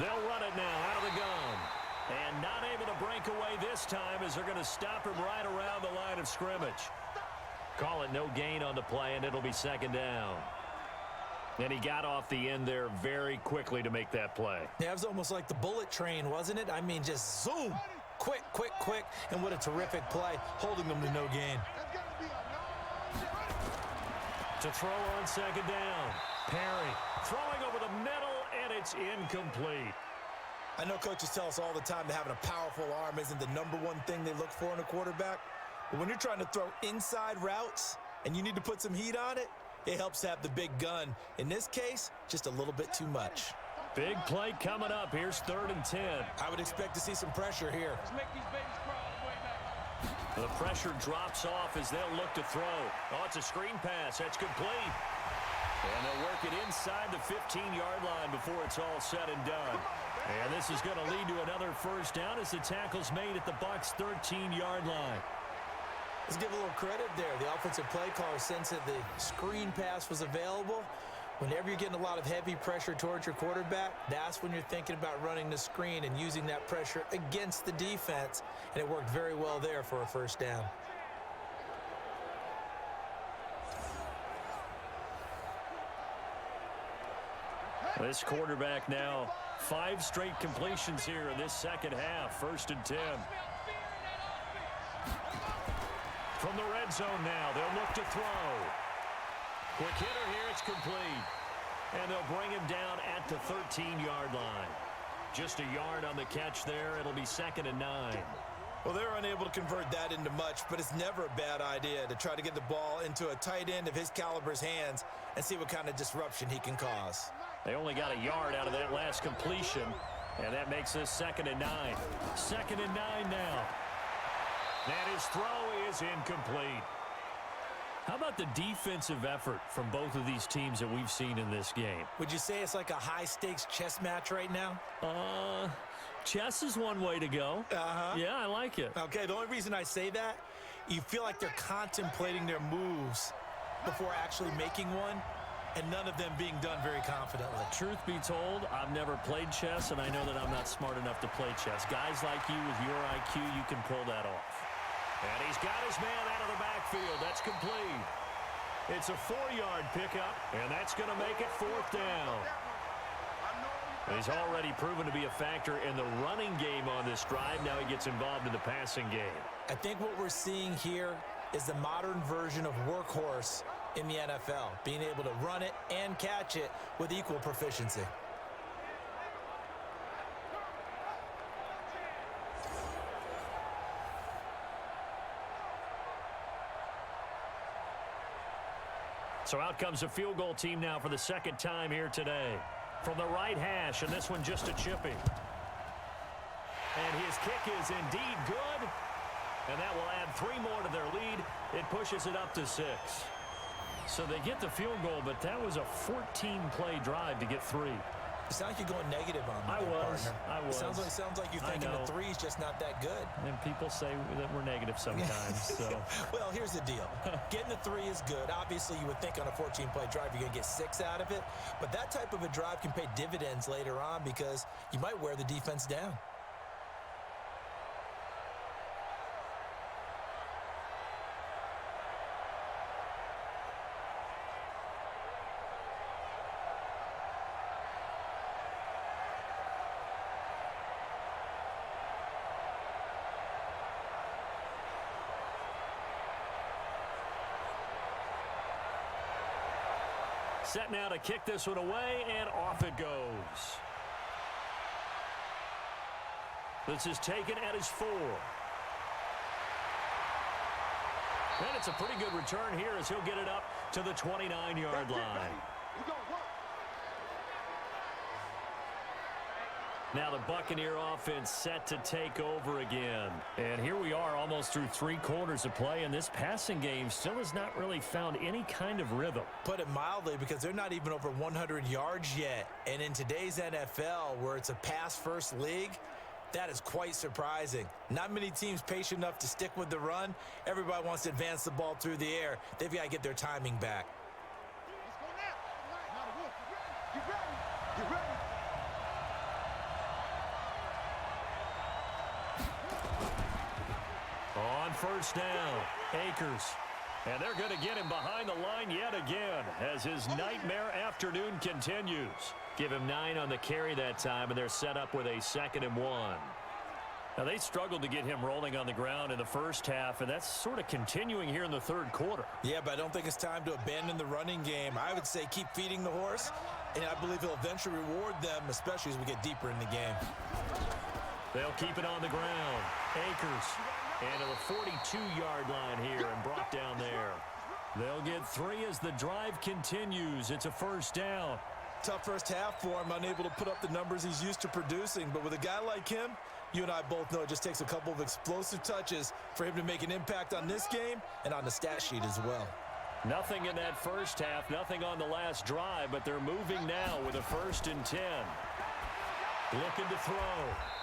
They'll run it now out of the gun. And not able to break away this time as they're going to stop him right around the line of scrimmage. Call it no gain on the play, and it'll be 2nd down. And he got off the end there very quickly to make that play. Yeah, it was almost like the bullet train, wasn't it? I mean, just zoom. Quick, quick, quick. And what a terrific play, holding them to no gain. That's got to be a To throw on 2nd down. Perry throwing over the middle, and it's incomplete. I know coaches tell us all the time that having a powerful arm isn't the #1 thing they look for in a quarterback. But when you're trying to throw inside routes and you need to put some heat on it, it helps to have the big gun. In this case, just a little bit too much. Big play coming up. Here's 3rd and 10. I would expect to see some pressure here. Let's make these babies crawl all the way back. The pressure drops off as they'll look to throw. Oh, it's a screen pass. That's complete. And they'll work it inside the 15-yard line before it's all said and done. And this is going to lead to another 1st down as the tackle's made at the Bucs' 13-yard line. Let's give a little credit there. The offensive play caller sensed that the screen pass was available. Whenever you're getting a lot of heavy pressure towards your quarterback, that's when you're thinking about running the screen and using that pressure against the defense. And it worked very well there for a 1st down. This quarterback now 5 straight completions here in this 2nd half. 1st and 10. From the red zone now, they'll look to throw. Quick hitter here, it's complete. And they'll bring him down at the 13-yard line. Just a yard on the catch there. It'll be 2nd and 9. Well, they're unable to convert that into much, but it's never a bad idea to try to get the ball into a tight end of his caliber's hands and see what kind of disruption he can cause. They only got a yard out of that last completion, and that makes this 2nd and 9. 2nd and 9 now. And his throw is incomplete. How about the defensive effort from both of these teams that we've seen in this game? Would you say it's like a high-stakes chess match right now? Chess is one way to go. Yeah, I like it. Okay, the only reason I say that, you feel like they're contemplating their moves before actually making one, and none of them being done very confidently. Truth be told, I've never played chess, and I know that I'm not smart enough to play chess. Guys like you with your IQ, you can pull that off. And he's got his man out of the backfield. That's complete. It's a 4-yard pickup, and that's going to make it 4th down. He's already proven to be a factor in the running game on this drive. Now he gets involved in the passing game. I think what we're seeing here is the modern version of workhorse in the NFL, being able to run it and catch it with equal proficiency. So out comes a field goal team now for the 2nd time here today. From the right hash, and this one just a chipping. And his kick is indeed good. And that will add 3 more to their lead. It pushes it up to 6. So they get the field goal, but that was a 14-play drive to get 3. It sounds like you're going negative on me. I was. Sounds like you're thinking the 3's just not that good. And people say that we're negative sometimes. So. Well, here's the deal. Getting the 3 is good. Obviously, you would think on a 14-play drive you're going to get 6 out of it. But that type of a drive can pay dividends later on because you might wear the defense down. Set now to kick this one away, and off it goes. This is taken at his 4. And it's a pretty good return here as he'll get it up to the 29-yard line. Now the Buccaneer offense set to take over again. And here we are almost through 3 quarters of play, and this passing game still has not really found any kind of rhythm. Put it mildly, because they're not even over 100 yards yet. And in today's NFL, where it's a pass-first league, that is quite surprising. Not many teams patient enough to stick with the run. Everybody wants to advance the ball through the air. They've got to get their timing back. Get ready. Get ready. On first down, Akers. And they're going to get him behind the line yet again as his nightmare afternoon continues. Give him 9 on the carry that time, and they're set up with a 2nd and 1. Now, they struggled to get him rolling on the ground in the first half, and that's sort of continuing here in the third quarter. Yeah, but I don't think it's time to abandon the running game. I would say keep feeding the horse, and I believe he'll eventually reward them, especially as we get deeper in the game. They'll keep it on the ground. Akers. And to the 42-yard line here and brought down there. They'll get 3 as the drive continues. It's a first down. Tough first half for him, unable to put up the numbers he's used to producing. But with a guy like him, you and I both know it just takes a couple of explosive touches for him to make an impact on this game and on the stat sheet as well. Nothing in that first half, nothing on the last drive, but they're moving now with a 1st and 10. Looking to throw.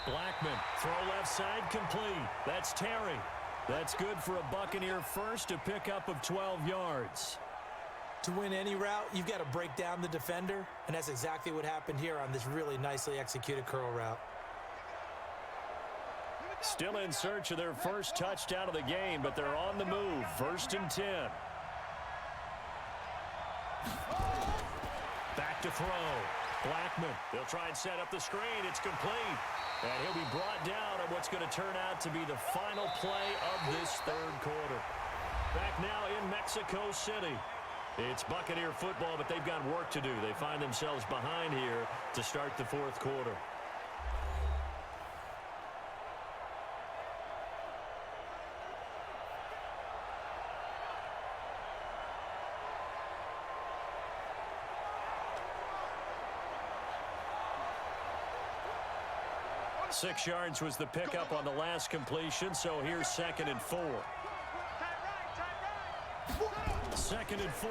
Blackman, throw left side, complete. That's Terry. That's good for a Buccaneer first, a pickup of 12 yards. To win any route, you've got to break down the defender, and that's exactly what happened here on this really nicely executed curl route. Still in search of their first touchdown of the game, but they're on the move. 1st and 10. Back to throw. Blackman, they'll try and set up the screen. It's complete. And he'll be brought down on what's going to turn out to be the final play of this third quarter. Back now in Mexico City. It's Buccaneer football, but they've got work to do. They find themselves behind here to start the fourth quarter. Six yards was the pickup on the last completion, so here's 2nd and 4. 2nd and 4.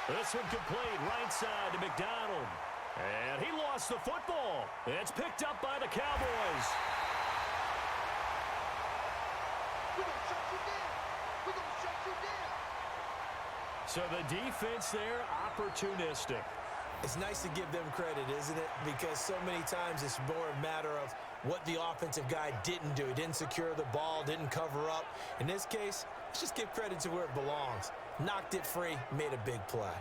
This one complete, right side to McDonald. And he lost the football. It's picked up by the Cowboys. We're going to shut you down. We're going to shut you down. So the defense there, opportunistic. It's nice to give them credit, isn't it? Because so many times it's more a matter of what the offensive guy didn't do. He didn't secure the ball, didn't cover up. In this case, let's just give credit to where it belongs. Knocked it free, made a big play.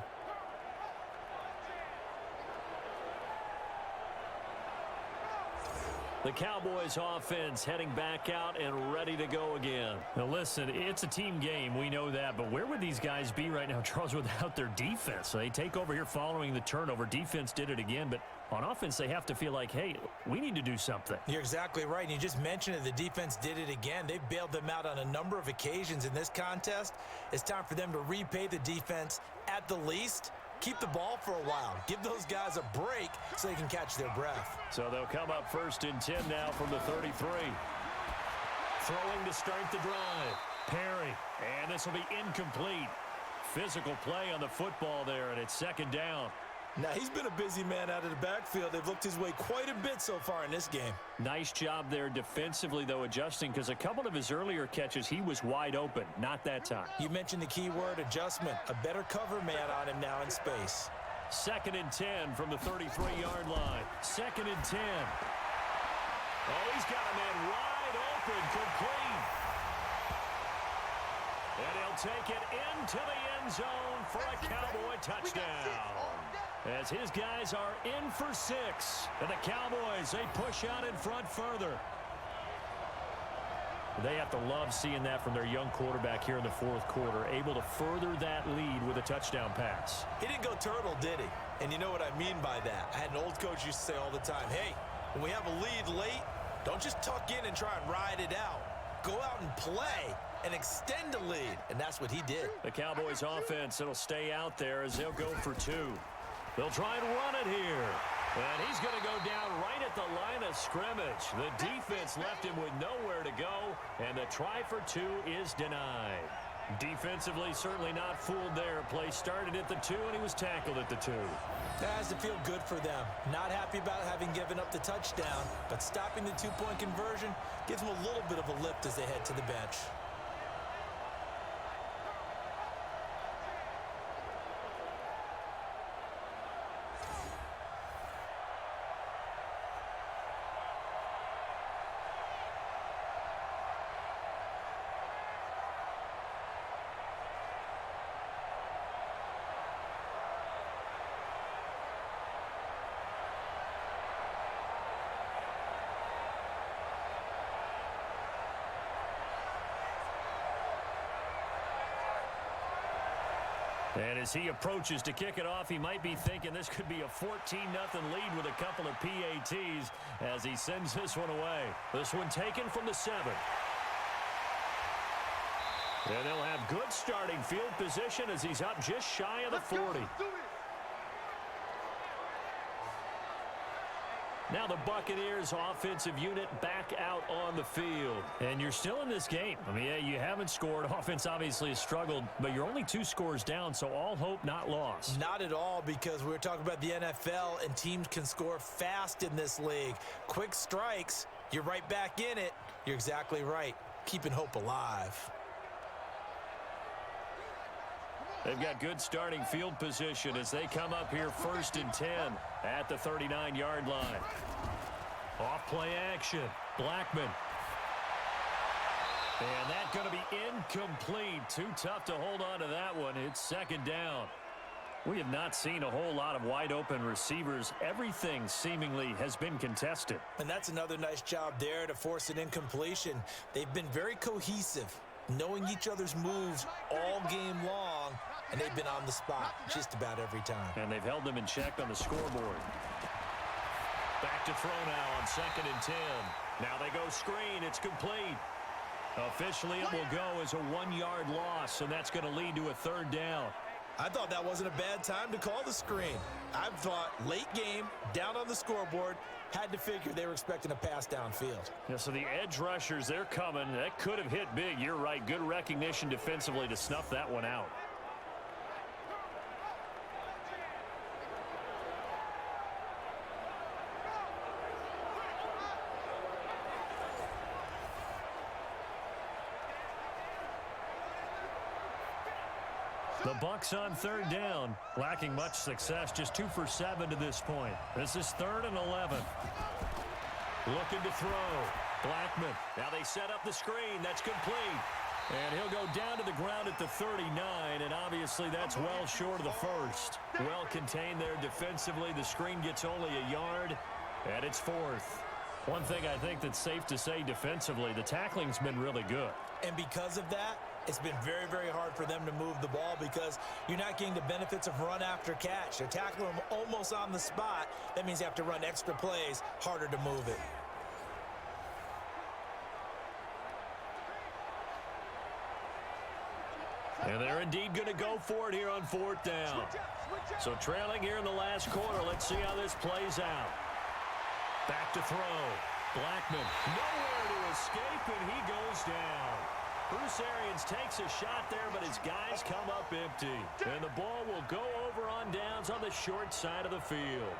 The Cowboys offense heading back out and ready to go again. Now listen, it's a team game, we know that, but where would these guys be right now, Charles, without their defense? They take over here following the turnover. Defense did it again, but on offense they have to feel like, hey, we need to do something. You're exactly right, and you just mentioned it. The defense did it again. They bailed them out on a number of occasions in this contest. It's time for them to repay the defense at the least. Keep the ball for a while. Give those guys a break so they can catch their breath. So they'll come up 1st and 10 now from the 33. Throwing to start the drive. Perry. And this will be incomplete. Physical play on the football there, and it's 2nd down. Now, he's been a busy man out of the backfield. They've looked his way quite a bit so far in this game. Nice job there defensively, though, adjusting, because a couple of his earlier catches, he was wide open. Not that time. You mentioned the key word, adjustment. A better cover man on him now in space. 2nd and 10 from the 33-yard line. 2nd and 10. Oh, he's got a man wide open, complete. And he'll take it into the end zone for a Cowboy touchdown. As his guys are in for 6. And the Cowboys, they push out in front further. They have to love seeing that from their young quarterback here in the fourth quarter, able to further that lead with a touchdown pass. He didn't go turtle, did he? And you know what I mean by that. I had an old coach used to say all the time, hey, when we have a lead late, don't just tuck in and try and ride it out. Go out and play and extend the lead. And that's what he did. The Cowboys offense, it'll stay out there as they'll go for two. They'll try and run it here. And he's going to go down right at the line of scrimmage. The defense left him with nowhere to go, and the try for two is denied. Defensively, certainly not fooled there. Play started at the 2, and he was tackled at the 2. That has to feel good for them. Not happy about having given up the touchdown, but stopping the two-point conversion gives them a little bit of a lift as they head to the bench. And as he approaches to kick it off, he might be thinking this could be a 14-0 lead with a couple of PATs as he sends this one away. This one taken from the 7. And they'll have good starting field position as he's up just shy of the 40. Now the Buccaneers offensive unit back out on the field. And you're still in this game. I mean, yeah, you haven't scored. Offense obviously has struggled, but you're only 2 scores down, so all hope not lost. Not at all, because we're talking about the NFL, and teams can score fast in this league. Quick strikes, you're right back in it. You're exactly right. Keeping hope alive. They've got good starting field position as they come up here 1st and 10 at the 39-yard line. Off play action. Blackman. And that's going to be incomplete. Too tough to hold on to that one. It's 2nd down. We have not seen a whole lot of wide open receivers. Everything seemingly has been contested. And that's another nice job there to force an incompletion. They've been very cohesive, knowing each other's moves all game long, and they've been on the spot just about every time. And they've held them in check on the scoreboard. Back to throw now on 2nd and 10. Now they go screen. It's complete. Officially, it will go as a 1-yard loss, and that's going to lead to a 3rd down. I thought that wasn't a bad time to call the screen. I thought late game, down on the scoreboard, had to figure they were expecting a pass downfield. Yeah, so the edge rushers, they're coming. That could have hit big. You're right. Good recognition defensively to snuff that one out. The Bucs on 3rd down, lacking much success, just 2 for 7 to this point. This is 3rd and 11. Looking to throw. Blackman. Now they set up the screen. That's complete. And he'll go down to the ground at the 39, and obviously that's well short of the first. Well contained there defensively. The screen gets only a yard, and it's 4th. One thing I think that's safe to say defensively, the tackling's been really good. And because of that, it's been very, very hard for them to move the ball because you're not getting the benefits of run after catch. They're tackling them almost on the spot. That means you have to run extra plays, harder to move it. And they're indeed going to go for it here on 4th down. So trailing here in the last quarter. Let's see how this plays out. Back to throw. Blackman. Nowhere to escape, and he goes down. Bruce Arians takes a shot there, but his guys come up empty. And the ball will go over on downs on the short side of the field.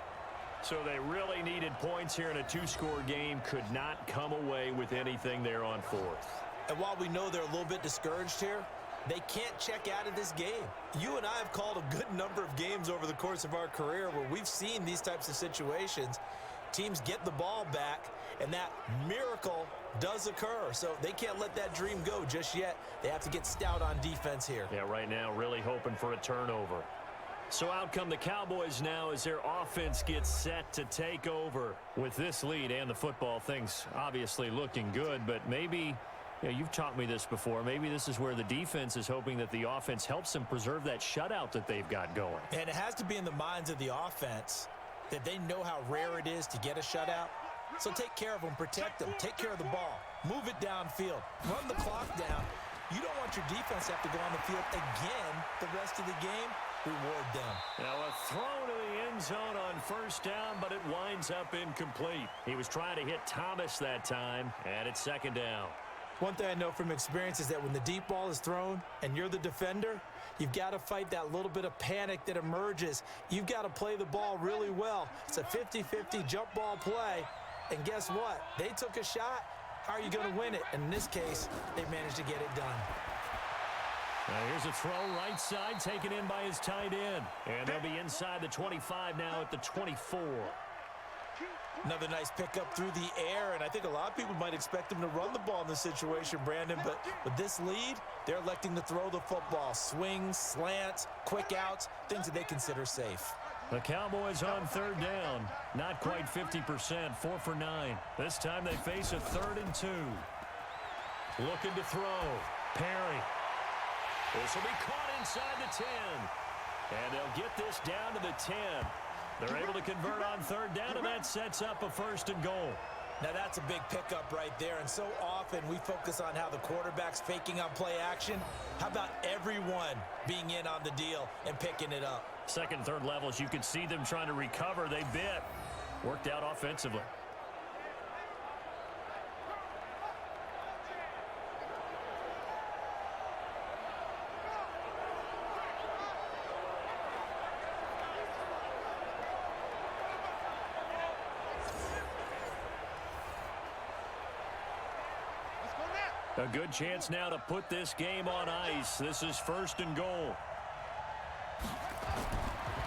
So they really needed points here in a 2-score game. Could not come away with anything there on 4th. And while we know they're a little bit discouraged here, they can't check out of this game. You and I have called a good number of games over the course of our career where we've seen these types of situations. Teams get the ball back, and that miracle does occur. So they can't let that dream go just yet. They have to get stout on defense here. Yeah, right now really hoping for a turnover. So out come the Cowboys now as their offense gets set to take over. With this lead and the football, things obviously looking good, but maybe Yeah, you've taught me this before. Maybe this is where the defense is hoping that the offense helps them preserve that shutout that they've got going. And it has to be in the minds of the offense that they know how rare it is to get a shutout. So take care of them, protect them, take care of the ball, move it downfield, run the clock down. You don't want your defense to have to go on the field again the rest of the game. Reward them. Now a throw to the end zone on first down, but it winds up incomplete. He was trying to hit Thomas that time, and it's second down. One thing I know from experience is that when the deep ball is thrown and you're the defender, you've got to fight that little bit of panic that emerges. You've got to play the ball really well. It's a 50-50 jump ball play, and guess what? They took a shot. How are you going to win it? And in this case, they managed to get it done. Now here's a throw right side taken in by his tight end. And they'll be inside the 25 now at the 24. Another nice pickup through the air, and I think a lot of people might expect them to run the ball in this situation, Brandon, but with this lead, they're electing to throw the football. Swings, slants, quick outs, things that they consider safe. The Cowboys on third down. Not quite 50%, 4 for 9. This time they face a 3rd and 2. Looking to throw. Perry. This will be caught inside the 10. And they'll get this down to the 10. They're able to convert on third down, and that sets up a 1st and goal. Now that's a big pickup right there, and so often we focus on how the quarterback's faking on play action. How about everyone being in on the deal and picking it up? Second and third levels, you could see them trying to recover. They bit. Worked out offensively. A good chance now to put this game on ice. This is 1st and goal.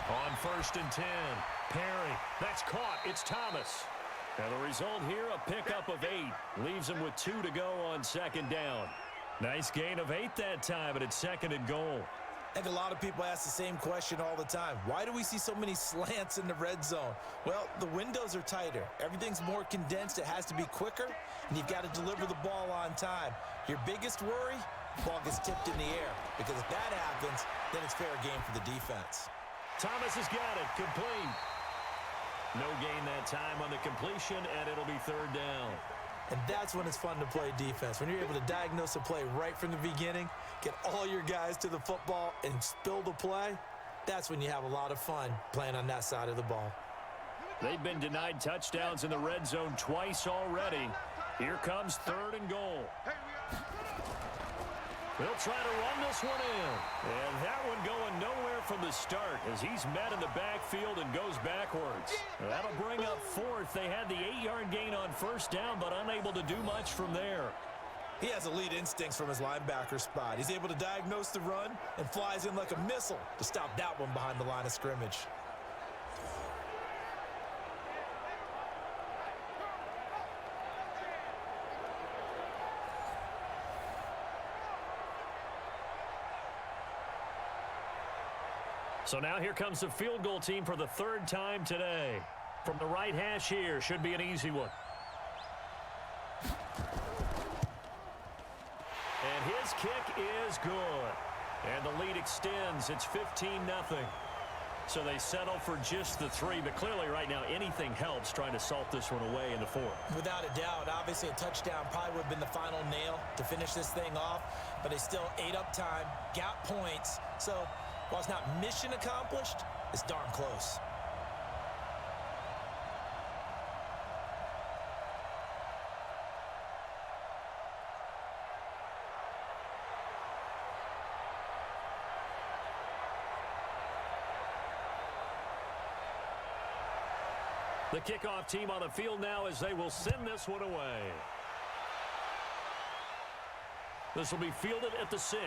On 1st and 10. Perry. That's caught. It's Thomas. And the result here, a pickup of 8. Leaves him with 2 to go on 2nd down. Nice gain of 8 that time, but it's 2nd and goal. I think a lot of people ask the same question all the time. Why do we see so many slants in the red zone? Well, the windows are tighter. Everything's more condensed. It has to be quicker, and you've got to deliver the ball on time. Your biggest worry, the ball gets tipped in the air, because if that happens, then it's fair game for the defense. Thomas has got it. Complete. No gain that time on the completion, and it'll be 3rd down. And that's when it's fun to play defense. When you're able to diagnose a play right from the beginning, get all your guys to the football and spill the play, that's when you have a lot of fun playing on that side of the ball. They've been denied touchdowns in the red zone twice already. Here comes 3rd and goal. They'll try to run this one in. And that one going nowhere from the start as he's met in the backfield and goes backwards. That'll bring up 4th. They had the 8-yard gain on 1st down, but unable to do much from there. He has elite instincts from his linebacker spot. He's able to diagnose the run and flies in like a missile to stop that one behind the line of scrimmage. So now here comes the field goal team for the 3rd time today. From the right hash here, should be an easy one. And his kick is good. And the lead extends. It's 15-0. So they settle for just the 3, but clearly right now anything helps trying to salt this one away in the 4th. Without a doubt, obviously a touchdown probably would have been the final nail to finish this thing off, but they still ate up time, got points. So while it's not mission accomplished, it's darn close. The kickoff team on the field now as they will send this one away. This will be fielded at the 6.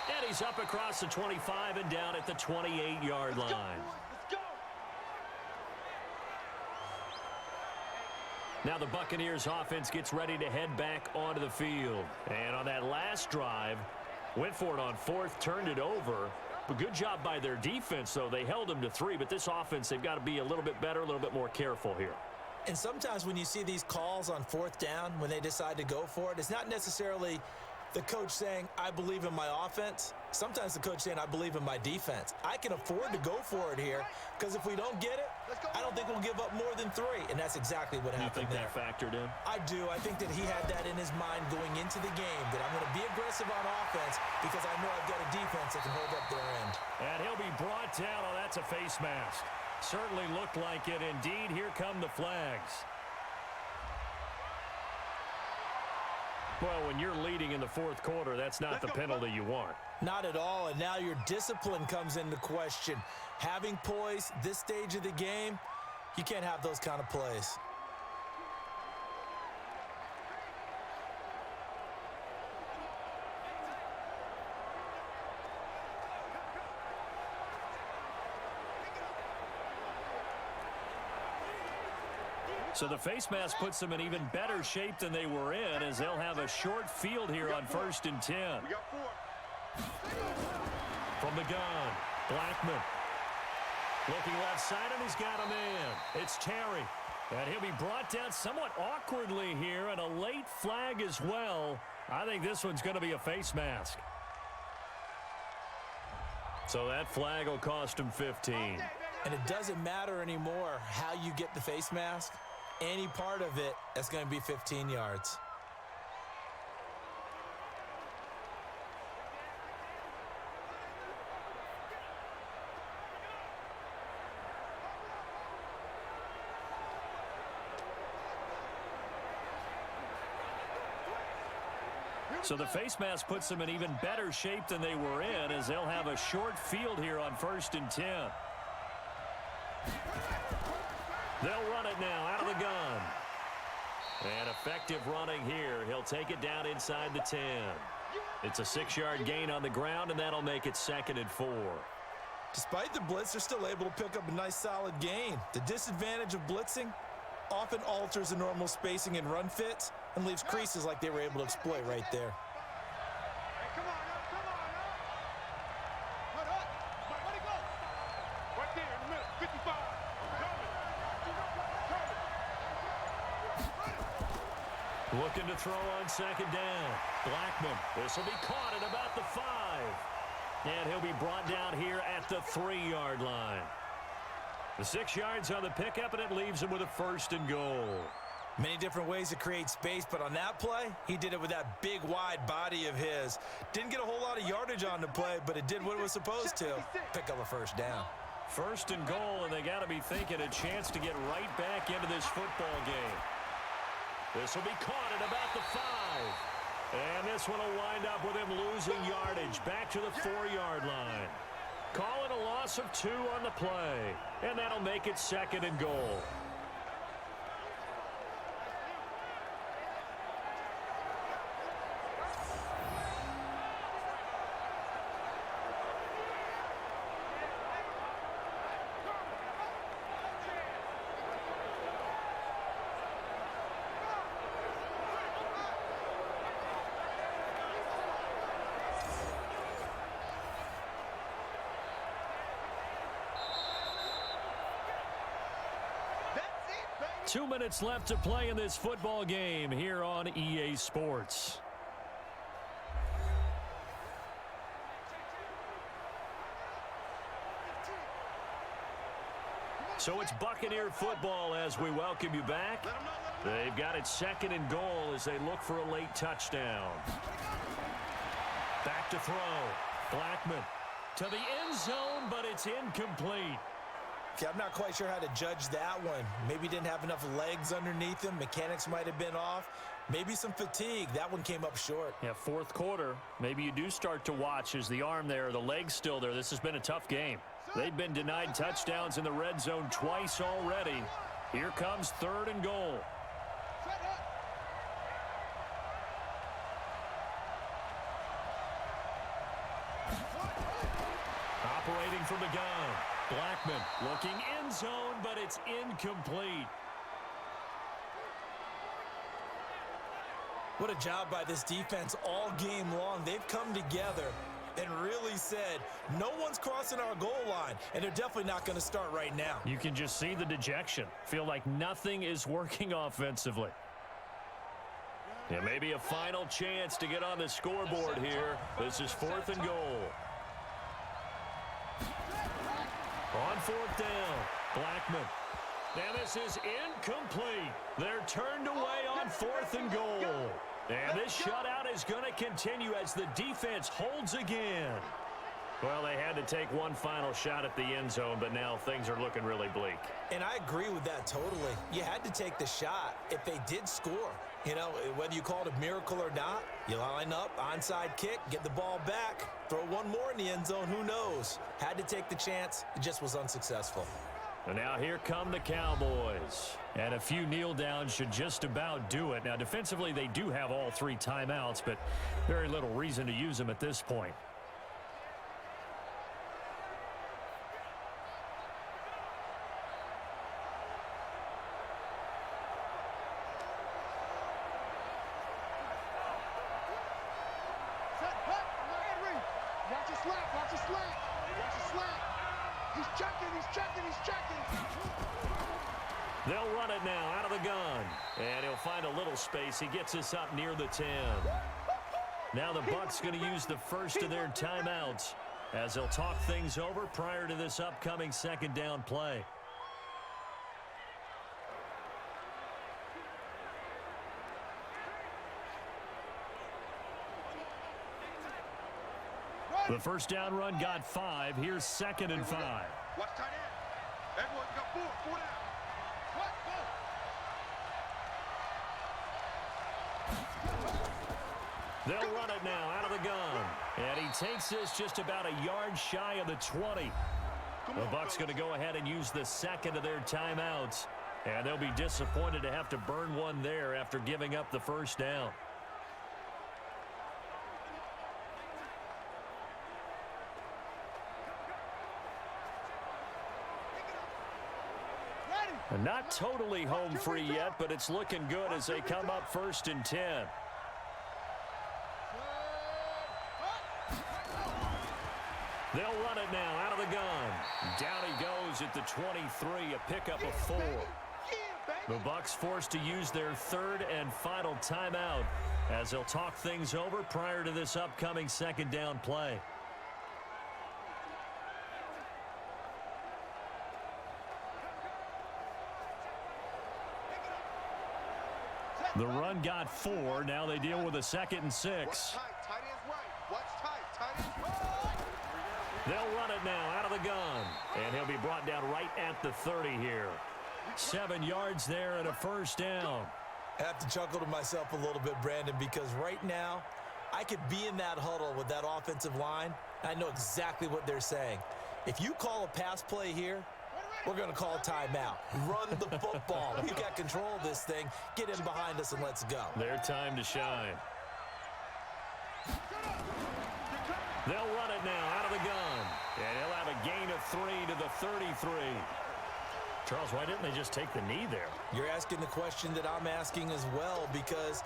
And he's up across the 25 and down at the 28-yard line. Let's go. Now the Buccaneers offense gets ready to head back onto the field. And on that last drive, went for it on 4th, turned it over. But good job by their defense, though. They held them to 3, but this offense, they've got to be a little bit better, a little bit more careful here. And sometimes when you see these calls on fourth down, when they decide to go for it, it's not necessarily the coach saying, I believe in my offense. Sometimes the coach saying, I believe in my defense. I can afford to go for it here because if we don't get it, I don't think we'll give up more than 3. And that's exactly what happened there. You think that factored in? I do. I think that he had that in his mind going into the game, that I'm going to be aggressive on offense because I know I've got a defense that can hold up their end. And he'll be brought down. Oh, that's a face mask. Certainly looked like it. Indeed, here come the flags. Well, when you're leading in the fourth quarter, that's not the penalty you want. Not at all, and now your discipline comes into question. Having poise this stage of the game, you can't have those kind of plays. So the face mask puts them in even better shape than they were in as they'll have a short field here on 1st and 10. We got 4. From the gun, Blackman. Looking left side, and he's got a man. It's Terry. And he'll be brought down somewhat awkwardly here, and a late flag as well. I think this one's going to be a face mask. So that flag will cost him 15. And it doesn't matter anymore how you get the face mask. Any part of it, that's going to be 15 yards. So the face mask puts them in even better shape than they were in as they'll have a short field here on 1st and 10. They'll run it now out of the gun. And effective running here. He'll take it down inside the 10. It's a 6-yard gain on the ground, and that'll make it 2nd and 4. Despite the blitz, they're still able to pick up a nice solid gain. The disadvantage of blitzing often alters the normal spacing and run fits and leaves creases like they were able to exploit right there. Hey, come on now, come on now. Hold up. Where'd he go? Right there in the middle, 55. Looking to throw on 2nd down. Blackman. This will be caught at about the 5. And he'll be brought down here at the 3-yard line. The 6 yards on the pickup, and it leaves him with a 1st and goal. Many different ways to create space, but on that play, he did it with that big, wide body of his. Didn't get a whole lot of yardage on the play, but it did what it was supposed to. Pick up a 1st down. 1st and goal, and they got to be thinking a chance to get right back into this football game. This will be caught at about the 5. And this one will wind up with him losing yardage back to the 4-yard line. Calling a loss of 2 on the play. And that'll make it 2nd and goal. That's it, baby. 2 minutes left to play in this football game here on EA Sports. So it's Buccaneer football as we welcome you back. They've got it 2nd and goal as they look for a late touchdown. Back to throw. Blackman to the end zone, but it's incomplete. Okay, I'm not quite sure how to judge that one. Maybe didn't have enough legs underneath him. Mechanics might have been off. Maybe some fatigue. That one came up short. Yeah, 4th quarter. Maybe you do start to watch as the arm there, the leg's still there. This has been a tough game. They've been denied touchdowns in the red zone twice already. Here comes 3rd and goal. Operating from the gun. Blackman looking end zone, but it's incomplete. What a job by this defense all game long. They've come together and really said, no one's crossing our goal line, and they're definitely not going to start right now. You can just see the dejection. Feel like nothing is working offensively. Yeah, maybe a final chance to get on the scoreboard here. This is 4th and goal. On 4th down, Blackman. And this is incomplete. They're turned away on 4th and goal. And this shutout is going to continue as the defense holds again. Well, they had to take one final shot at the end zone, but now things are looking really bleak. And I agree with that totally. You had to take the shot if they did score. You know, whether you call it a miracle or not, you line up, onside kick, get the ball back, throw one more in the end zone, who knows? Had to take the chance. It just was unsuccessful. And now here come the Cowboys. And a few kneel downs should just about do it. Now, defensively, they do have all 3 timeouts, but very little reason to use them at this point. They'll run it now out of the gun. And he'll find a little space. He gets us up near the 10. Now the Bucs going to use the first of their timeouts as they'll talk things over prior to this upcoming 2nd down play. The first down run got 5. Here's 2nd and 5. Watch tight end. Edwards got 4 down. What? Go. They'll run it now out of the gun. And he takes this just about a yard shy of the 20. The Bucs going to go ahead and use the 2nd of their timeouts. And they'll be disappointed to have to burn one there after giving up the first down. Not totally home free yet, but it's looking good as they come up 1st and 10. They'll run it now out of the gun. Down he goes at the 23, a pickup of 4. The Bucs forced to use their 3rd and final timeout as they'll talk things over prior to this upcoming 2nd down play. The run got 4. Now they deal with a 2nd and 6. They'll run it now out of the gun. And he'll be brought down right at the 30 here. 7 yards there and a first down. I have to chuckle to myself a little bit, Brandon, because right now I could be in that huddle with that offensive line. I know exactly what they're saying. If you call a pass play here, we're going to call timeout. Run the football. We've got control of this thing. Get in behind us and let's go. Their time to shine. They'll run it now out of the gun. And he'll have a gain of 3 to the 33. Charles, why didn't they just take the knee there? You're asking the question that I'm asking as well, because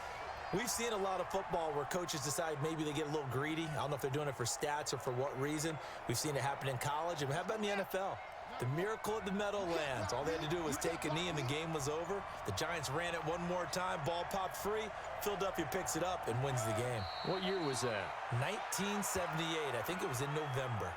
we've seen a lot of football where coaches decide maybe they get a little greedy. I don't know if they're doing it for stats or for what reason. We've seen it happen in college. And how about in the NFL? The miracle at the Meadowlands. All they had to do was take a knee and the game was over. The Giants ran it one more time. Ball popped free. Philadelphia picks it up and wins the game. What year was that? 1978. I think it was in November.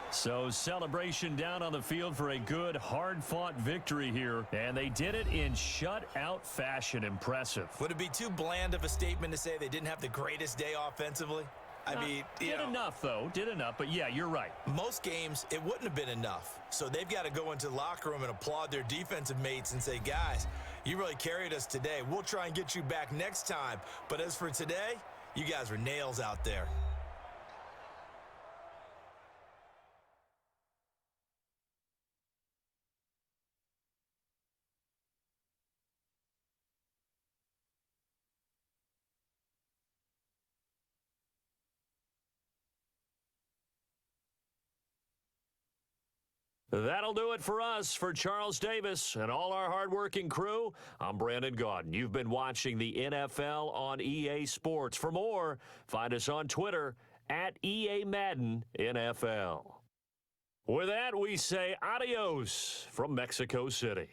So celebration down on the field for a good, hard-fought victory here. And they did it in shutout fashion. Impressive. Would it be too bland of a statement to say they didn't have the greatest day offensively? I mean, did enough, though. Did enough. But, yeah, you're right. Most games, it wouldn't have been enough. So they've got to go into the locker room and applaud their defensive mates and say, guys, you really carried us today. We'll try and get you back next time. But as for today, you guys were nails out there. That'll do it for us. For Charles Davis and all our hardworking crew, I'm Brandon Gaudin. You've been watching the NFL on EA Sports. For more, find us on Twitter at EA Madden NFL. With that, we say adios from Mexico City.